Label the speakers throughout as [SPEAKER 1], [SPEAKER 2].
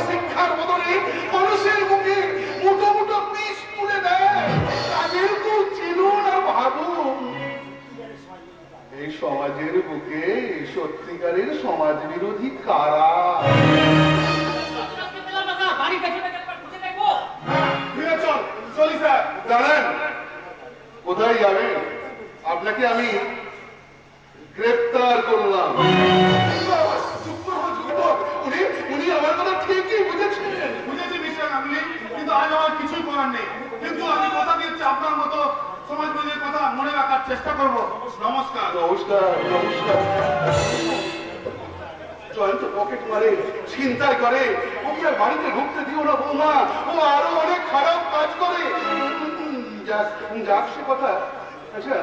[SPEAKER 1] শিক্ষার বদলে মানুষের মুখে মুঠো মুঠো পিস তুলে দেয়, তাদেরকেও চিনুন আর ভাবুন। এই সমাজের বুকে সত্যিকারের সমাজ বিরোধী কারা? দাঁড়ান, কোথায় যাবেন? আপনাকে আমি গ্রেফতার করলাম। উনি আমার কথা ঠিকই বুঝেছেন।
[SPEAKER 2] বুঝেছি মিস্টার গাঙ্গুলি, কিন্তু আজ আমার কিছুই করার নেই। কিন্তু আমি কথা দিচ্ছি আপনার মতো সমাজ বিরোধীর কথা মনে রাখার চেষ্টা করবো। নমস্কার।
[SPEAKER 1] নমস্কার। নমস্কার। জয়ন্ত পকেট মারে, ছিনতাই করে, ওকে আর বাড়িতে ঢুকতে দিও না বৌমা, ও আরো অনেক খারাপ কাজ করে। যাক সে কথা। আচ্ছা,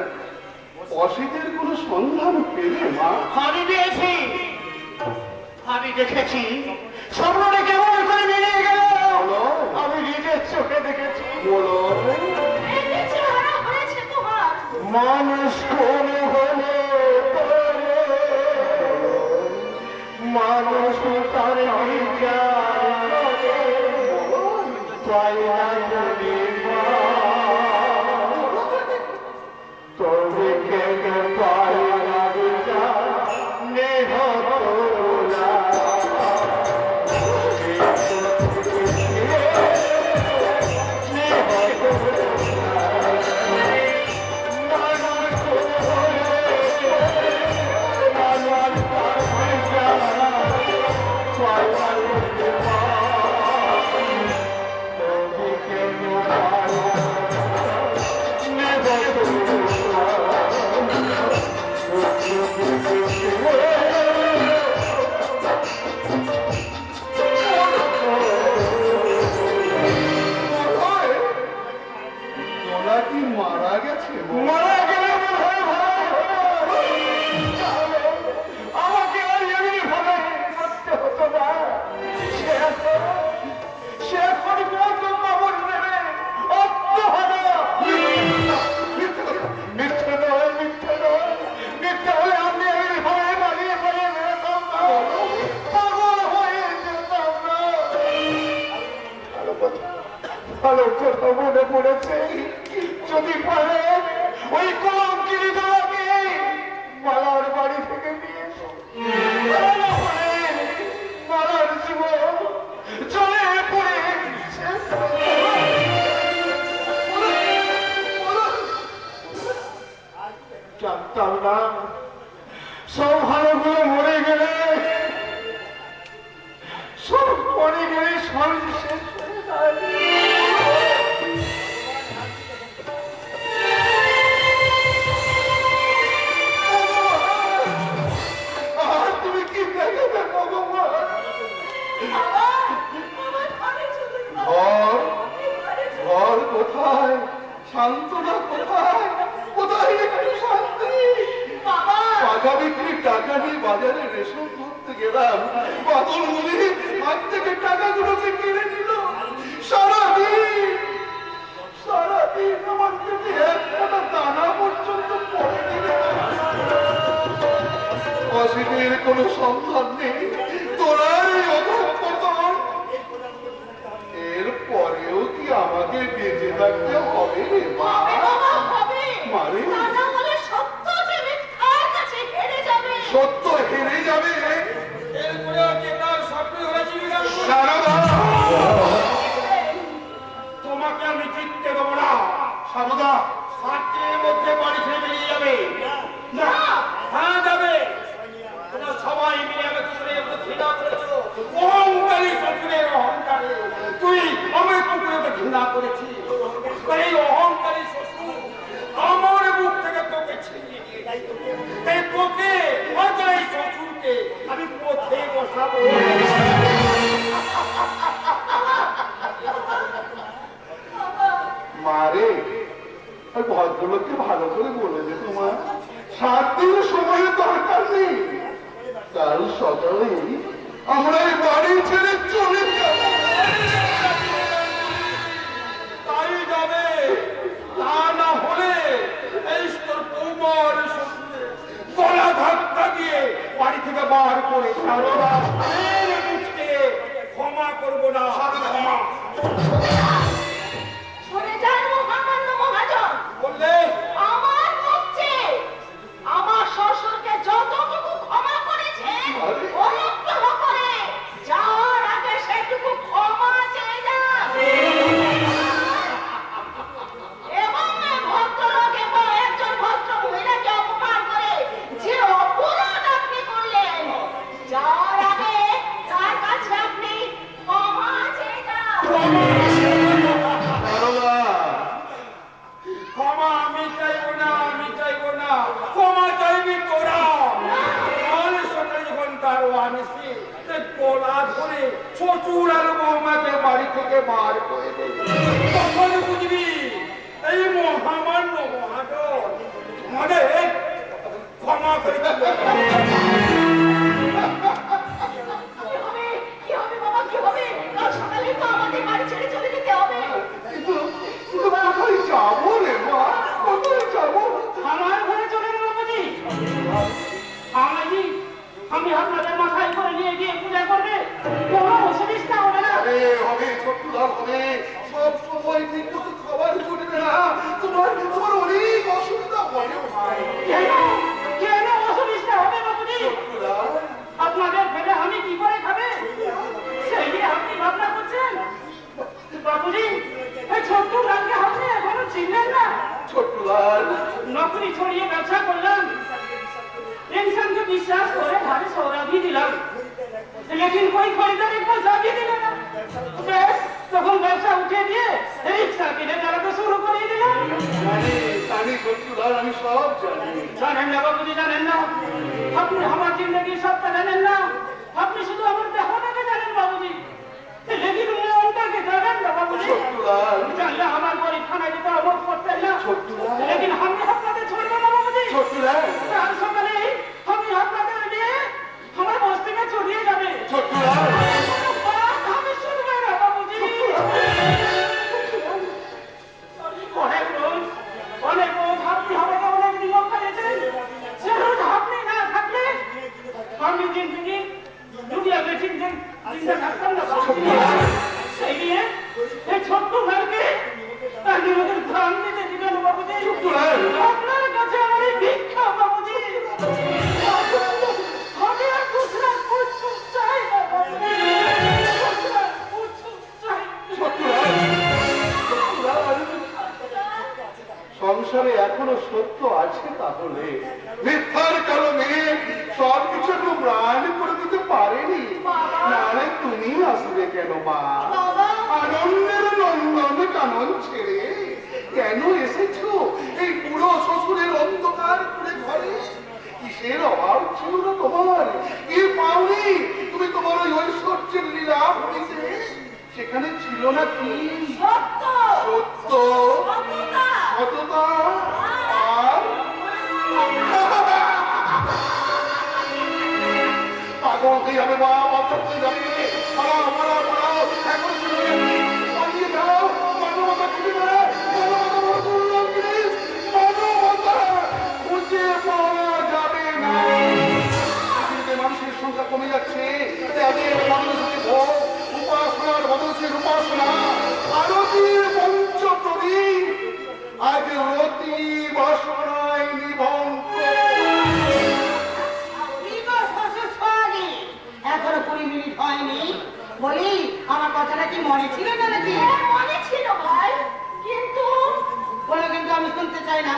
[SPEAKER 1] অসিতের কোন সন্ধান পেলে মা?
[SPEAKER 3] আমি পেয়েছি, আমি দেখেছি স্বপ্নটা কেমন করে মিলিয়ে গেল, আমি নিজের চোখে দেখেছি।
[SPEAKER 1] বলো
[SPEAKER 3] মানুষ কোন হলে মানুষ তার তবে কেন পায় না নেহ
[SPEAKER 1] মারা গেছে?
[SPEAKER 3] মারা গেলে আমাকে আর এমনি ভাবে করতে হতো না। সে এখন কবর নেবে, মিথ্যে নয়, মিথ্যে নয়, মিথ্যে হলে আপনি এমনি ভাবে পালিয়ে পালিয়ে বেরোতাম না, পাগল হয়ে যেতাম না। ভালো কথা মনে পড়েছে, যদি পারে ওই কলঙ্কিনী দাঁড়াকে মালার বাড়ি থেকে নিয়ে মালার জীবন চলে পড়ে জানতাম না সব ভালোগুলো মরে গেলে, সব মরে গেলে সব শেষ হয়ে যায়।
[SPEAKER 1] ঘর কোথায়? শান্তনা কোথায়? কোথায় একটু শান্তি? টাকা বিক্রির টাকা নিয়ে বাজারে রেশন করতে গেলাম, বাদল বলি হাত থেকে টাকাগুলোকে কেড়ে নিল। সারাদিন আমার পেটে এক ফোঁটা দানা পর্যন্ত পড়ে দিল। অসিতের কোনো সন্ধান নেই, তোরাই অধঃপতন। এর পরেও কি আমাকে বেঁচে থাকতে হবে রে মা? মারে সত্য হেরে যাবে।
[SPEAKER 2] তোমাকে আমি জিততে দেবো না।
[SPEAKER 1] সারদা
[SPEAKER 2] 7 দিনের মধ্যে বাড়ি ছেড়ে বেরিয়ে যাবে। না, হ্যাঁ যাবে। তোমরা সবাই মিলে আমাকে ঘৃণা করেছো, অহংকারী শ্বশুরের অহংকারে। তুই আমার কুকুরকে ঘৃণা করেছিস, এই অহংকারী শ্বশুর আমার মুখ থেকে তোকে ছিনিয়ে নিয়ে যাই। তাই তোকে এই শ্বশুরকে আমি পথে বসাবো।
[SPEAKER 1] মারে ভদ্রলোককে ভালো করে বলে দে তোমার 7 দিন সময়ের দরকার নেই। কাল সকালে আমরা এই বাড়ি ছেড়ে চলে যাব।
[SPEAKER 2] তাই যাবে, তা না হলে এই তোর বৌমার শ্বশুরে গলা ধাক্কা দিয়ে বাড়ি থেকে বার করে ছাড়ো। আর বৌমাকে বাড়ি থেকে বার করে দেবে। তখন বুঝবি এই মহামান্য মহাজন আমাদের ক্ষমা করে দিবে।
[SPEAKER 4] কি হবে বাবা, কি হবে? কাল সকালে তো আমাদের বাড়ি ছেড়ে চলে যেতে হবে।
[SPEAKER 1] কিন্তু কোথায় যাবো রে মা, কোথায় যাবো?
[SPEAKER 3] আমার ঘরে চলে গেল বাবাজি। আমি আপনাদের মাথায় করে নিয়ে গিয়ে পূজা করবে, কোনো অসুবিধা হবে না।
[SPEAKER 1] আরে হবে ছোট্টুলাল হবে, সব সময় ঠিক মতো খাবার জুটবে না, তোমার অনেক অসুবিধা হবে ভাই।
[SPEAKER 3] কেন কেন অসুবিধা হবে বাবুজি?
[SPEAKER 1] ছোট্টুলাল,
[SPEAKER 3] আপনাদের ফেলে আমি কি করে খাবে সেই নিয়ে আপনি ভাবনা করছেন? বাবুজি, এই ছোট্ট লালকে আপনি এখনো চিনলেন না?
[SPEAKER 1] ছোট্টুলাল,
[SPEAKER 3] নকরি ছড়িয়ে ব্যবসা করলাম, ইনসানকে বিশ্বাস করে ভারী সৌরভী দিলাম, লেকিন कोई खरीदारी पैसा भी दिला ना। বেশ, তখন ব্যবসা উঠে দিয়ে রিক্সা কিনে চালাতে শুরু করে দিলাম।
[SPEAKER 1] জানি ছোট্টুলাল, আমি সব জানি।
[SPEAKER 3] জানেন না বাবুজি, জানেন না? আপনি আমার জিন্দগি সবটা জানেন না, আপনি শুধু আমার দেহটাকে জানেন বাবুজি, লেকিন মনটাকে জানেন না বাবুজি।
[SPEAKER 1] ছোট্টুলাল,
[SPEAKER 3] জানলে আমার পরীক্ষায় দিতে অবধ করতেন না,
[SPEAKER 1] ছোট্টুলাল,
[SPEAKER 3] লেকিন আমি আপনাদের ছড়বো না বাবুজি।
[SPEAKER 1] ছোট্টুলাল,
[SPEAKER 3] কাল সকালে আমি আপনাদের নিয়ে আমার বস্তিকে ছড়িয়ে যাবে।
[SPEAKER 1] ছোট্টুলাল,
[SPEAKER 3] আমি শুনবো না বাবুজি। অনেক রোজ আপনি আমাকে অনেক নিয়ম করেছেন, সে রোজ আপনি না থাকলে আমি জিন্দগি দুনিয়াতে জিন্দা থাকতাম না বাবুজি। সেই নিয়ে এই ছোট্ট ভাইকে আপনি ওদের ধান দিতে দিবেন বাবুজি। আপনার কাছে আমার এই ভিক্ষা বাবুজি। আমি আর দুসরা কুছ চাই না বাবুজি, দুসরা কুছ চাই না।
[SPEAKER 1] ছোট্টুলাল, সংসারে এখনো সত্য আছে তাহলে মিথ্যার কারণে সবকিছু একটু ম্লান করে দিতে পারেনি। নারে তুমি আসবে কেন মা? আনন্দের নন্দন কানন ছেড়ে কেন এসেছো এই বুড়ো শ্বশুরের অন্ধকার করে ঘরে? কিসের অভাব ছিল না তোমার? কি পাওনি তুমি তোমার ওই ঐশ্বর্যের লীলা করেছে? সেখানে ছিল না কি
[SPEAKER 4] সত্য,
[SPEAKER 1] সত্য,
[SPEAKER 4] সততা।
[SPEAKER 1] সততা আর পাগল হয়ে যাবে মা, বাচ্চা হয়ে যাবে। পালাও, পালাও, পালাও, এখন শুনে পালিয়ে যাও। মানবতা খুঁজে বেড়ায়, মানবতা বড় দুর্লভ জিনিস, মানবতা খুঁজে পাওয়া যাবে না। পৃথিবীতে মানুষের সংখ্যা কমে যাচ্ছে, ত্যাগের বদলে ভোগ, উপাসনার বদলে উপাসনা, আরতির পঞ্চপ্রদীপ আজ রতি বাসনায় নিবন্ধ।
[SPEAKER 5] এখনো 20 মিনিট হয়নি। বলি, আমার কথাটা কি মনে ছিল না নাকি?
[SPEAKER 4] হ্যাঁ, মনে ছিল ভাই, কিন্তু
[SPEAKER 5] বলো, কিন্তু আমি শুনতে চাই না।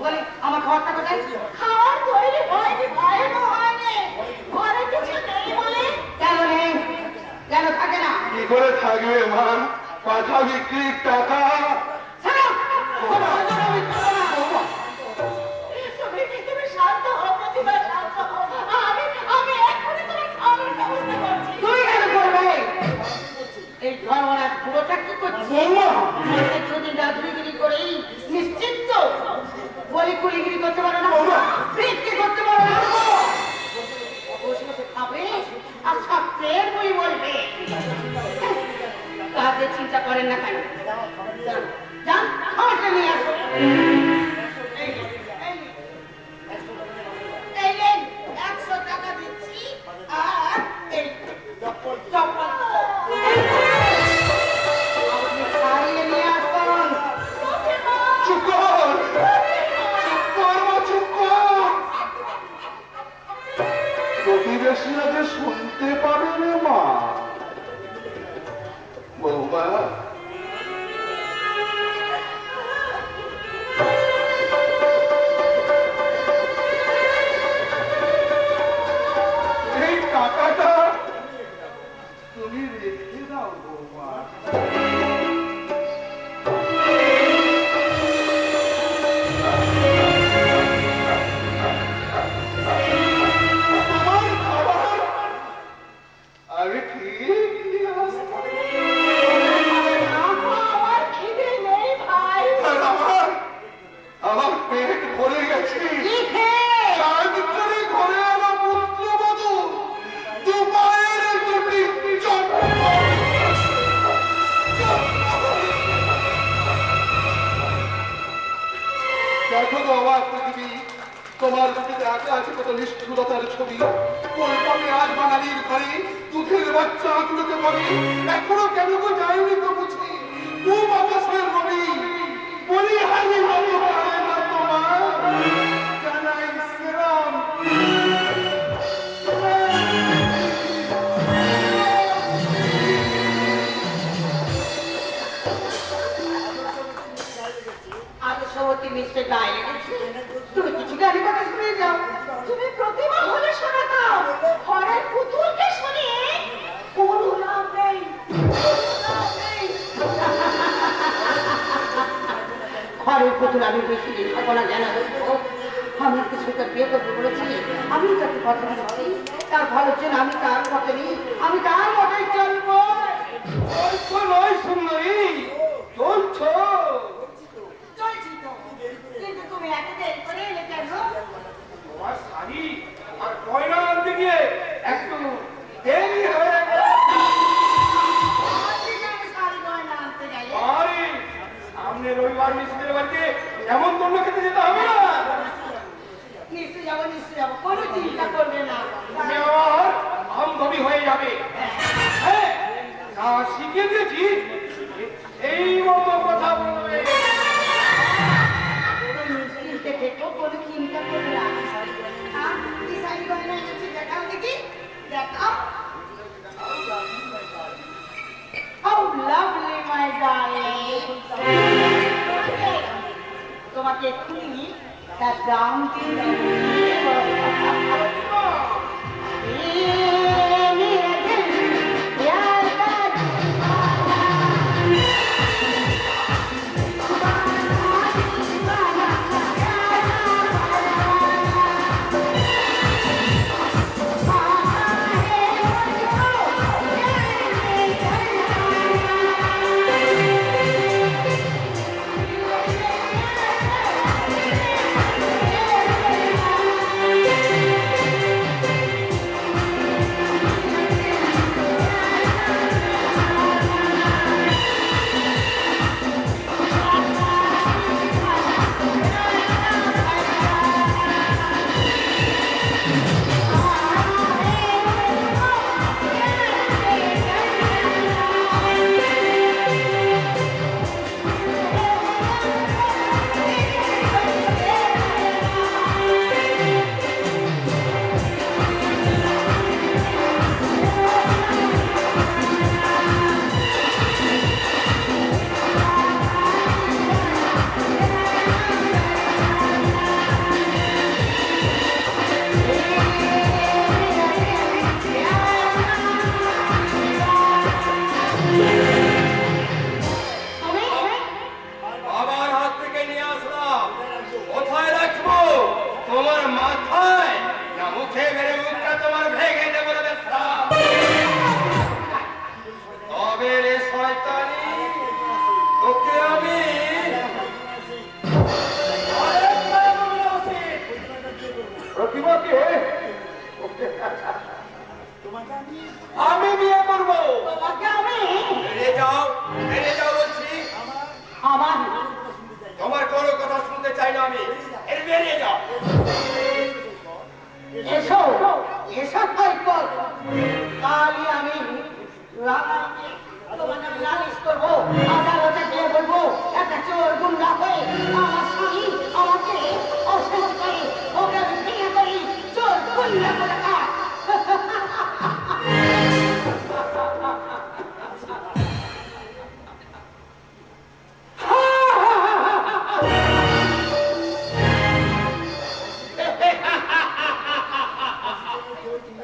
[SPEAKER 5] বলি, আমার খাবারটা কোথায়?
[SPEAKER 4] খাওয়ার তৈরি হয়নি ভাই, এখনো হয়নি। ঘরে কিছু নেই বলে।
[SPEAKER 5] কেন নেই? কেন থাকে না?
[SPEAKER 1] কি করে থাকবে মা? পাঠা বিক্রির টাকা।
[SPEAKER 5] ছাড়ো! কোনো হজম আমি করবো না।
[SPEAKER 4] তুমি শান্ত হও প্রতিভা, শান্ত হও। আমি এক্ষুনি তোমার খাওয়ার ব্যবস্থা করছি।
[SPEAKER 5] তুমি কেন করবে? এই ধর্মরাজ পুরোটা কি করছে? মাসে 2 দিন রাত্রিগিরি করেই নিশ্চিত তো? বলি, কুলিগিরি করতে পারো না? বৃত্তি করতে পারো না? বসে বসে খাবে আর স্বপ্নের বই বলবে। কাজে চিন্তা করেন না কেন? যান, খাবারটা নিয়ে আসো। এই নিন, এই নিন। এই নিন, 100 টাকা দিচ্ছি আর এই চপ্পল। আপনি ছাড়িয়ে নিয়ে আসুন।
[SPEAKER 1] চুপ কর! চুপ কর মা, চুপ কর! প্রতিবেশীরা যে শুনতে পাবে রে মা। বৌমা, এই টাকাটা তুমি রেখে দাও বৌমা। তোমার খাবার আমি ঠিক নিয়ে আসবো। তোমার বুকেতে আঁকা আছে কত নিষ্ঠুরতার ছবি। কলকাতায় আজ বাঙালির ঘরে দুধের বাচ্চা আঁচড়তে পারে, এখনো কেন গো যায়নি তো বুঝি খুব আকাশের রবি। বলি হারি বাবু পারে না তোমার, জানাই শ্রীরাম।
[SPEAKER 5] আজ সবতি মিস্টার গায়ে লেগেছে। তুমি কিছু গাড়ি কথা শুনে যাও।
[SPEAKER 4] তুমি প্রতিমা হলে শোনাতাম ঘরের পুতুলকে শুনিয়ে কোনো লাভ নেই, কোনো লাভ নেই।
[SPEAKER 5] ঘরের পুতুল আমি বেশি দিন থাকবো না, জানা বলবো। আমি একটা ছোট বিয়ে করতে বলেছি, আমি তাকে কথা দিচ্ছি। তার ভালোর জন্য আমি তার মতো নিই, আমি তার মতোই চলবো।
[SPEAKER 2] চলছো নয় সুন্দরী, চলছো।
[SPEAKER 5] চলছি তো, কিন্তু তুমি এত দেরি করে এলে কেন?
[SPEAKER 2] তোমার শাড়ি আর গয়না আনতে গিয়ে একটু দেরি হয়ে গেল।
[SPEAKER 5] আজকে কেন শাড়ি গয়না আনতে গেলে?
[SPEAKER 2] আরে সামনে রবিবার মিস্ত্রির বাড়িতে এমন দণ্ড খেতে যেতে হবে না।
[SPEAKER 5] নিশ্চয় যাবো, নিশ্চয় যাবো, কোনো চিন্তা করবে না।
[SPEAKER 2] তুমি আমার বান্ধবী হয়ে যাবে। হ্যাঁ, যা শিখিয়ে দিয়েছি এই মতো কথা বলবে।
[SPEAKER 5] নিশ্চিন্তে থেকো, কোনো চিন্তা করবে না। কি শাড়ি গয়না এনেছি দেখাও দেখি, দেখাও। How lovely, my darling. তোমাকে এক্ষুনি তার দাম দিয়ে
[SPEAKER 2] বাবার হাত থেকে নিয়ে আসলাম। কোথায় রাখবো? তোমার মাথায় না মুখে? মেরে মুখটা তোমার ভেঙে দেবো রে বেশ্যা। তবে রে শয়তানি, তোকে আমি আরেকটা বলে আসি। প্রতিমাকে আমি বিয়ে করবো।
[SPEAKER 5] তোমাকে আমি
[SPEAKER 2] বেরিয়ে যাও, বেরিয়ে যাও বলছি।
[SPEAKER 5] আমার
[SPEAKER 2] তোমার কোনো কথা শুনতে চাই না আমি। এর বেরিয়ে যাও।
[SPEAKER 5] এসো, এসো তারপর কালই আমি তোমাকে আমি নালিশ করবো, আদালতে গিয়ে বলবো একটা চোর গুন্ডা হয়ে আমার স্বামী আমাকে অসহ্য করে, ওকে আমি ভেঙে করি, চোর গুন্ডা করে খা।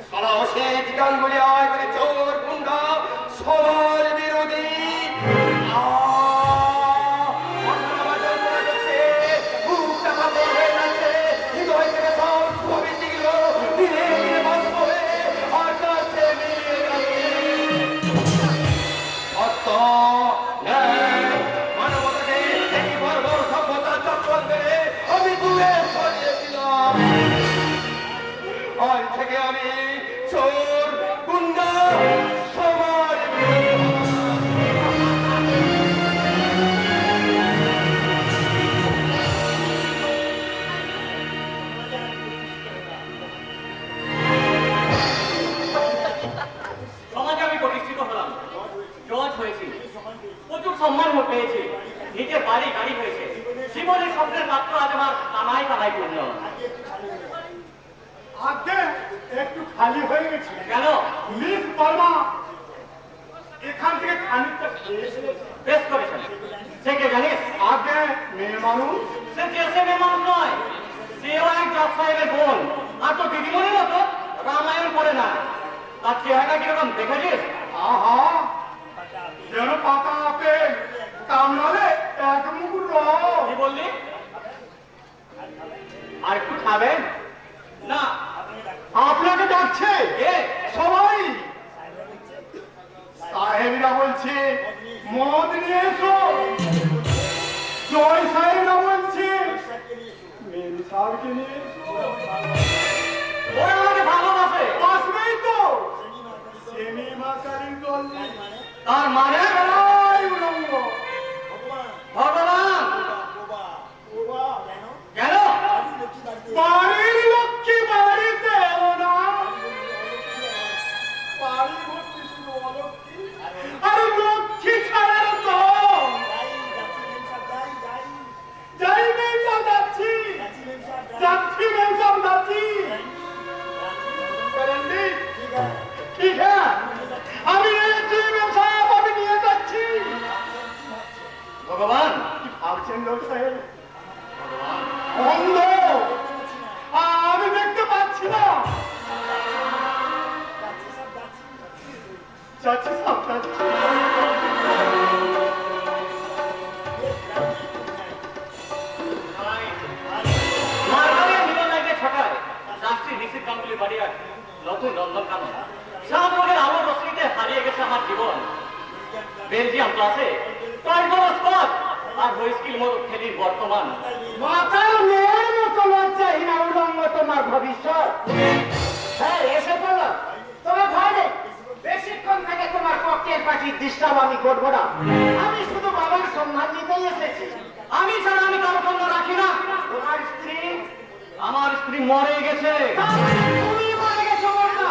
[SPEAKER 2] সারা অশেষ গানগুলি আয় করে চোর গুন্ডা সবার বিরোধী। বুকটা পাথর হয়ে যাচ্ছে, হৃদয় থেকে সব শুভ দিল ধীরে ধীরে বাষ্প হয়ে আকাশে মিলিয়ে যাচ্ছে। সত্য, ন্যায়, মানবতাকে এই বর্বর সভ্যতার চক্রান্তে আমি দূরে সরিয়ে দিলাম। আজ থেকে আমি চোর গুন্ডা সবার
[SPEAKER 3] সম্মান পেয়েছি, নিজের বাড়ি গাড়ি হয়েছে, জীবনের স্বপ্নের মাত্র আজ আমার কামাই কামাই পূর্ণ।
[SPEAKER 2] আগে একটু খালি হয়ে গেছে।
[SPEAKER 3] কেন?
[SPEAKER 2] মিস বর্মা এখান থেকে খানিকটা খেয়েছে।
[SPEAKER 3] বেশ করেছেন। সে কে জানিস?
[SPEAKER 2] আগে মেয়ে মানুষ,
[SPEAKER 3] সে দেশে মেহমান নয়, সেও এক জজ সাহেবের বোন। আর তো দিদিমণির মতো রামায়ণ পড়ে না। তার চেহারা কিরকম দেখেছিস?
[SPEAKER 2] আহা যেন পাকা আপেল, কামড়ালে এক মুকুর রস।
[SPEAKER 3] কি বললি? আর একটু খাবেন? না।
[SPEAKER 2] আপনাকে ডাকছে
[SPEAKER 3] এ
[SPEAKER 2] সবাই। সাহেবরা বলছে মদ নিয়ে এসো, জয় সাহেবরা বলছে মেন সাহেবকে নিয়ে এসো।
[SPEAKER 3] ওরা আমাকে ভালোবাসে।
[SPEAKER 2] আসবেই তো সেমি মাসারির দল নিয়ে।
[SPEAKER 3] তার মানে
[SPEAKER 2] জয় উলঙ্গ।
[SPEAKER 3] ভগবান কেন?
[SPEAKER 2] বাড়ির লক্ষ্মী বাড়িতে এলো না, বাড়ি ভর্তি শুধু অলক্ষ্মী আর লক্ষ্মী ছাড়ার তো যাই মেয়ে সব যাচ্ছি, যাচ্ছি মেয়ে সব যাচ্ছি। ঠিক আছে আমি নিয়েছি মেম সাহেব, আমি নিয়ে যাচ্ছি।
[SPEAKER 3] ভগবান
[SPEAKER 2] কি ভাবছেন লোক সাহেব? অন্ধ, আমি দেখতে পাচ্ছি না। যাচ্ছি সব যাচ্ছি।
[SPEAKER 3] মার্কারিয়া মিলন লাইনে ছটায় রাষ্ট্রীয় রিসিভ গাঙ্গুলি বাড়ি আর নতুন লন্ডন কানন শাহবাগের আলো রশ্মিতে হারিয়ে গেছে আমার জীবন। বেলজিয়াম ক্লাসে টয়গর স্কট আর হুইস্কির মতো খেলির বর্তমান।
[SPEAKER 5] মাথার মেয়ের মতো লজ্জাহীন উলঙ্গ তোমার ভবিষ্যৎ। হ্যাঁ এসে পড়লো তোমার ঘরে। বেশিক্ষণ থেকে তোমার পক্ষের পাখির ডিস্টার্ব আমি করবো না। আমি শুধু বাবার সম্মান নিতেই এসেছি।
[SPEAKER 3] আমি ছাড়া আমি কারো সঙ্গে রাখি না।
[SPEAKER 5] তোমার স্ত্রী,
[SPEAKER 3] আমার স্ত্রী মরে গেছে।
[SPEAKER 5] তুমি মরে গেছো বললা।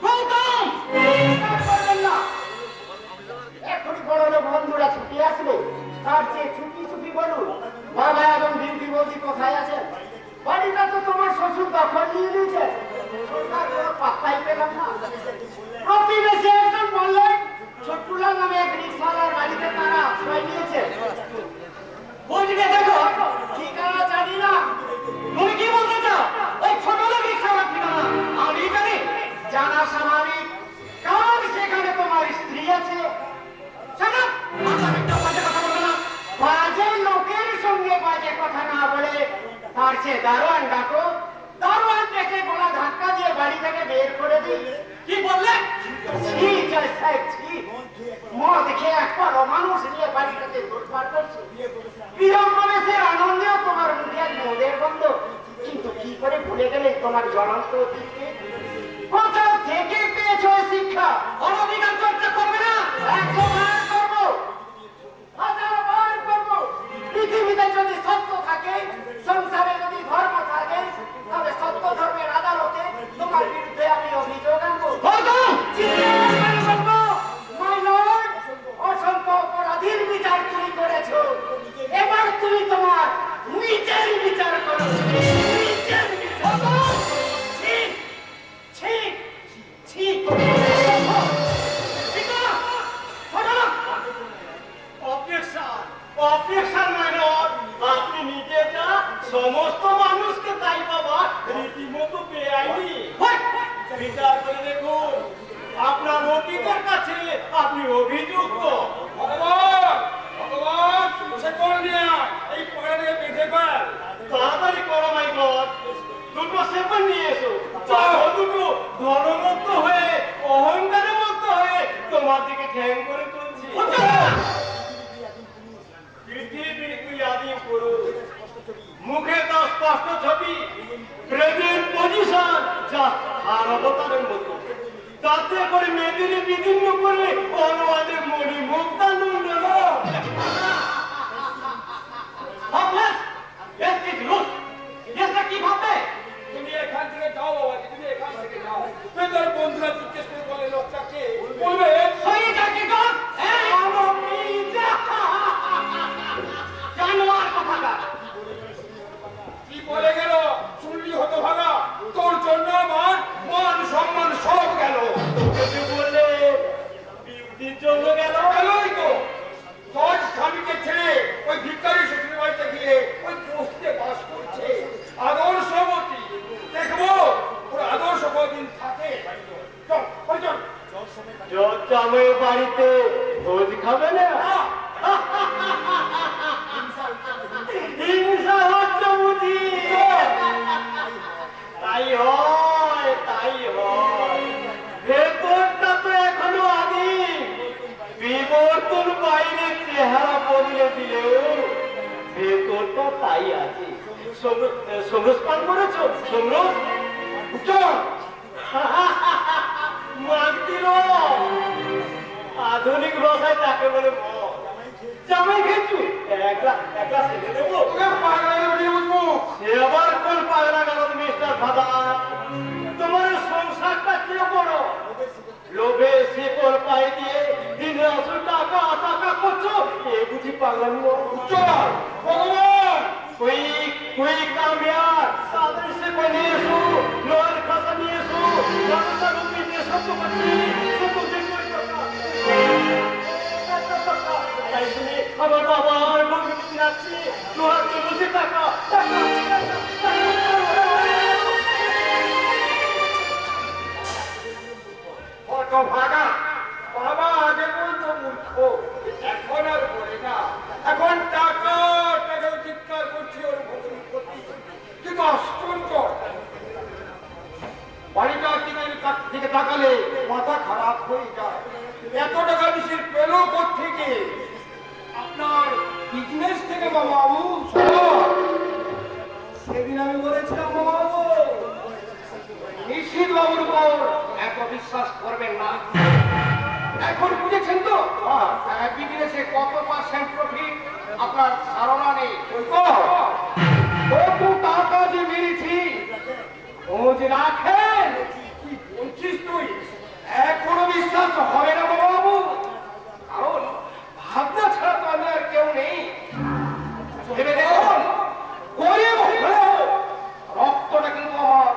[SPEAKER 3] গৌতম
[SPEAKER 5] চিৎকার করবেন না। এখনই বড় হলো বন্ধুরা ছুটি আসবে, তার চেয়ে ছুটি ছুটি বলুন বাবা এবং বিউটি বৌদি কোথায় আছেন? বাড়িটা তো তোমার শ্বশুর দখল নিয়ে নিয়েছে, সরকার কোনো পাত্তাই পেলাম না। প্রতিবেশী একজন বললেন ছোট্টুলাল নামে এক রিক্সাওয়ালার বাড়িতে তারা আশ্রয় নিয়েছে।
[SPEAKER 3] বুঝবে দেখো,
[SPEAKER 5] ঠিকানা জানি না।
[SPEAKER 3] তুমি কি বলতে চাও? ওই ছোট লোক রিক্সাওয়ালা ঠিকানা আমি জানি।
[SPEAKER 5] জানা স্বাভাবিক, কারণ সেখানে তোমার স্ত্রী আছে।
[SPEAKER 3] Shut up! আমার একটা বাজে কথা বলবে না।
[SPEAKER 5] বাজে লোকের সঙ্গে বাজে কথা না বলে তার চেয়ে দারোয়ান ডাকো। দারোয়ান ডেকে বলা ধাক্কা দিয়ে বাড়ি থেকে বের করে দিই।
[SPEAKER 3] কি বললে?
[SPEAKER 5] ছি জয় সাহেব ছি। মদ খেয়ে একবার অমানুষ নিয়ে বাড়িটাতে লুটপাট করছে। প্রিয় প্রবেশের আনন্দেও তোমার মুখে মদের গন্ধ। কিন্তু কি করে ভুলে গেলে তোমার জ্বলন্ত অতীতকে? কোথা থেকে পেয়েছ এই শিক্ষা?
[SPEAKER 3] অনধিকার চর্চা করবে না।
[SPEAKER 5] 100 বার করবো, 1000 বার করবো। পৃথিবীতে যদি সত্য থাকে, সংসারে যদি ধর্ম থাকে, তবে সত্য ধর্মের আদালতে তোমার বিরুদ্ধে আমি অভিযোগ আনবো।
[SPEAKER 3] গৌতম!
[SPEAKER 5] চিৎকার করে বলবো, my lord, অসংখ্য অপরাধীর বিচার তুমি করেছো। এবার তুমি তোমার নিজের বিচার করো। নিজের বিচার করো। ছি, ছি, ছি।
[SPEAKER 2] অবজেকশন মাই লর্ড, আপনি নিজে যা সমস্ত মানুষকে তাই বাবা রীতিমতো বেআইনি। বিচার করে দেখুন, আপনার অতীতের কাছে আপনি অভিযুক্ত। ভগবান ভগবান সে কোন নিয়ে এই পড়ে বেঁধে ফেল। তাড়াতাড়ি করো মাই গড, দুটো সেপন নিয়ে এসো। চাও দুটো ধর্মমুক্ত হয়ে অহংকারের মুক্ত হয়ে তোমার দিকে ঠ্যাং করে চলছি। পৃথিবীর তুই আদিম পুরুষ, মুখে তার স্পষ্ট ছবি, প্রেজেন্ট পজিশন যা আর অবতারের মতো। তাতে করে মেয়েদের বিভিন্ন করে অনুবাদে মনে স্বামীকে ছেড়ে ওই ভিক্ষারি শ্বশুরের বাড়িতে গিয়ে ওই বস্তিতে বাস করছে আদর্শবতী। দেখবো ওর আদর্শ কদিন থাকে। চল ওই চল।
[SPEAKER 3] জামাই বাড়িতে ভোজ খাবে না? হিংসা হচ্ছে বুঝি? তাই হয়, তাই হয়। ভেতরটা তো এখনো আদিম। বিবর্তন বাইরে চেহারা বদলে দিলেও ভেতরটা তাই আছে। সমরস পান করেছো? সমরস চল। মাগদির আধুনিক ভাষায় তাকে বলে মদ। জামাই খেয়েছু? একলা ছেড়ে দেবো? সে আবার কোন পাগলা গেল মিস্টার ফাদার? তোমার সংসারটা কে বড়? লোভে শিকল পায়ে দিয়ে দিনে আসল টাকা টাকা করছো, এ বুঝি পাগলামি? চল ভগবান, कोई कामयाब सादर से बने सो लोहर खसा निये सो रास्ता रूपी ने सब तो बच्ची सब तो देखो তাই শুনে আমার বাবা লোক যাচ্ছে লোহার জন্য যে টাকা
[SPEAKER 2] কত ভাগা বাবা আগে বলতো মূর্খ, এখন আর বলে না। এখন টাকা টাকা চিৎকার করছে ওর ভূমির প্রতি। কিন্তু আশ্চর্য, বাড়িটার দিকে তাকালে মাথা খারাপ হয়ে যায়। এত টাকা মিশিয়ে পেল থেকে? আপনার বিজনেস থেকে বাবু। সেদিন আমি বলেছিলাম বাবু নিশ্চিত বাবুর উপর এত বিশ্বাস করবেন না। এখন বুঝেছেন তো বিজনেসে কত পার্সেন্ট প্রফিট আপনার ধারণা নেই। কত টাকা যে মেরেছি খোঁজ রাখেন। কি বলছিস তুই? এখনো বিশ্বাস হবে না বাবু, কারণ ভাবনা ছাড়া তো আমি আর কেউ নেই। ভেবে দেখুন, গরিব হলেও রক্তটা কিন্তু আমার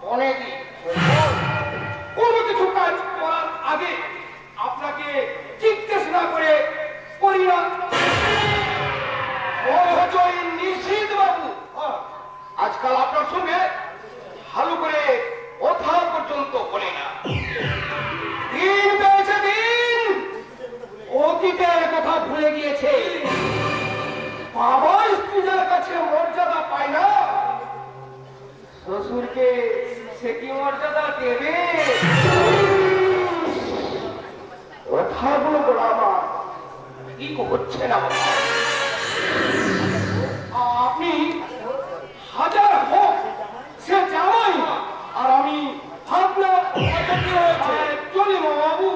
[SPEAKER 2] মনে দিই। কোনো কিছু কাজ করার আগে আপনাকে জিজ্ঞেস না করে করি না। নিশ্চিত বাবু আজকাল আপনার সঙ্গে ভালো করে কথা পর্যন্ত বলে না। দিন পেয়েছে দিন, অতীতের কথা ভুলে গিয়েছে। বাবা স্ত্রীদের কাছে মর্যাদা পায় না, শ্বশুরকে সে কি মর্যাদা দেবে? কথাগুলো বলা আমার ঠিক হচ্ছে না বাবা। আপনি হাজার হোক সে জামাই, আর আমি ভাবনা চলি বাবু।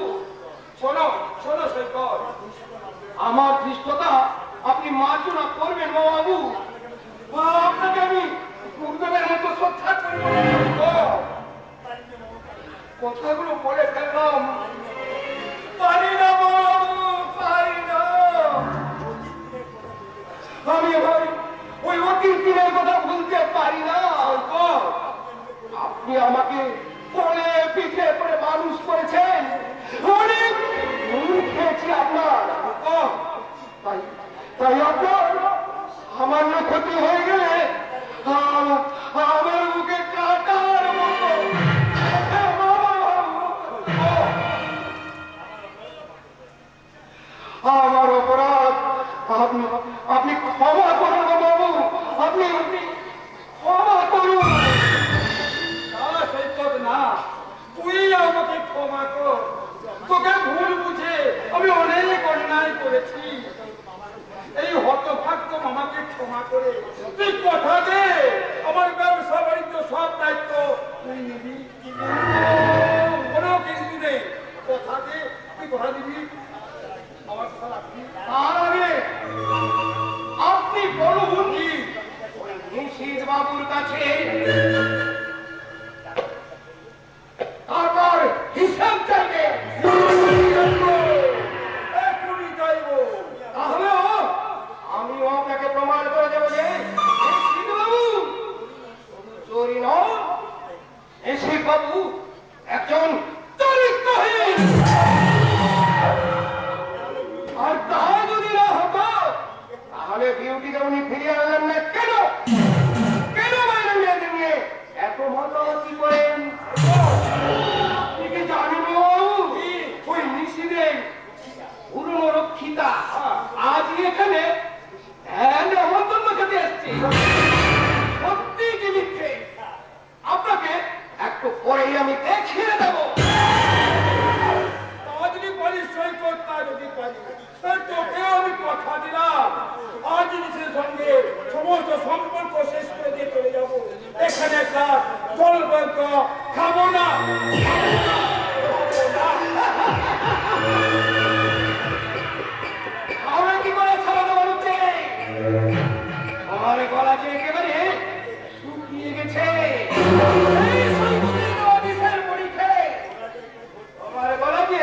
[SPEAKER 2] শোনো শোনো সৈকত, আমার ধৃষ্টতা আপনি মার্জনা করবেন বাবু। আপনাকে আমি গুরুদেবের মতো শ্রদ্ধা করব। কথাগুলো বলে ফেললাম, পারি না বাবু, পারি না। আমি ভাই ওই অতীত দিনের কথা বলতে পারি না। আপনি আমাকে কোলে পিঠে করে মানুষ করেছেন, অনেক খেয়েছি আপনার। তাই আপনার সামান্য ক্ষতি হয়ে গেলে আমার বুকে কাটার মতো। আমার অপরাধ আপনি ক্ষমা করুন বাবু, আপনি ক্ষমা করুন। না, তুই আমাকে ক্ষমা কর। তোকে ভুল বুঝে আমি অনেক অন্যায় করেছি। এই হতভাগ্য মামাকে ক্ষমা করে তুই কথা দে, আমার ব্যবসা বাণিজ্য সব দায়িত্ব তুই নিবি। কোনো কিন্তু নেই, কথা দে, তুই কথা দিবি। আমার কথা রাখবি। তার আগে আপনি বলুন কি নিশিত বাবুর কাছে তারপর হিসাব চাইবে। এখনই চাইব, তাহলে আমি আপনাকে প্রমাণ করে দেবো যে নিশিত বাবু চোরি নয়, নিশিত বাবু একজন চরিত্রহীন।
[SPEAKER 1] তাহলে বিউটিকে উনি ফিরিয়ে আনলেন না কেন? কেন বাইরে মেয়েদের নিয়ে এত মতামতি করেন?
[SPEAKER 3] আপনি কি জানেন ওই নিশিদের পুরনো রক্ষিতা আজ এখানে নেমন্তন্ন খেতে এসছে। সত্যি কি মিথ্যে আপনাকে একটু পরেই আমি দেখিয়ে দেবো।
[SPEAKER 2] যদি পরিচয় করতে যদি পারি তোকেও আমি কথা দিলাম আজ জিনিসের সঙ্গে সমস্ত সম্পর্ক শেষ করে দিয়ে চলে যাবো। এখানে একটা জল খাবো না।
[SPEAKER 3] আমরা কি করে ছাড়াতে পারছে? আমার গলা যে একেবারে শুকিয়ে গেছে। এই সৈকতের অফিসের পরীক্ষে আমার গলা যে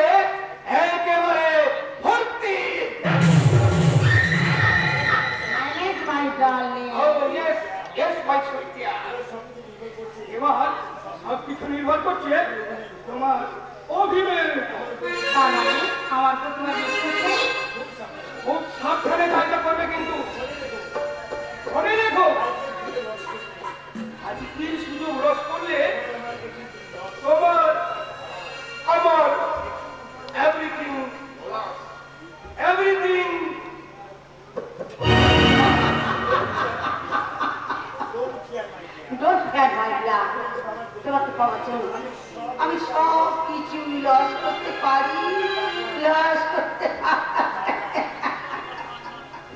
[SPEAKER 3] একেবারে ভর্তি।
[SPEAKER 5] Yes, my darling.
[SPEAKER 3] Oh, yes, yes, my সত্যিয়া। এবার সবকিছু নির্ভর করছে তোমার অভিনয়ের উপর।
[SPEAKER 5] তার মানে আমার তো তোমার বিশ্বাস নেই?
[SPEAKER 3] খুব সাবধানে কাজটা করবে কিন্তু মনে রেখো আজকের সুযোগ রস করলে তোমার আমার everything everything
[SPEAKER 5] Don't fear, my dear. তোমাকে পাওয়ার জন্য আমি সব কিছু লস করতে পারি, লস করতে পারি।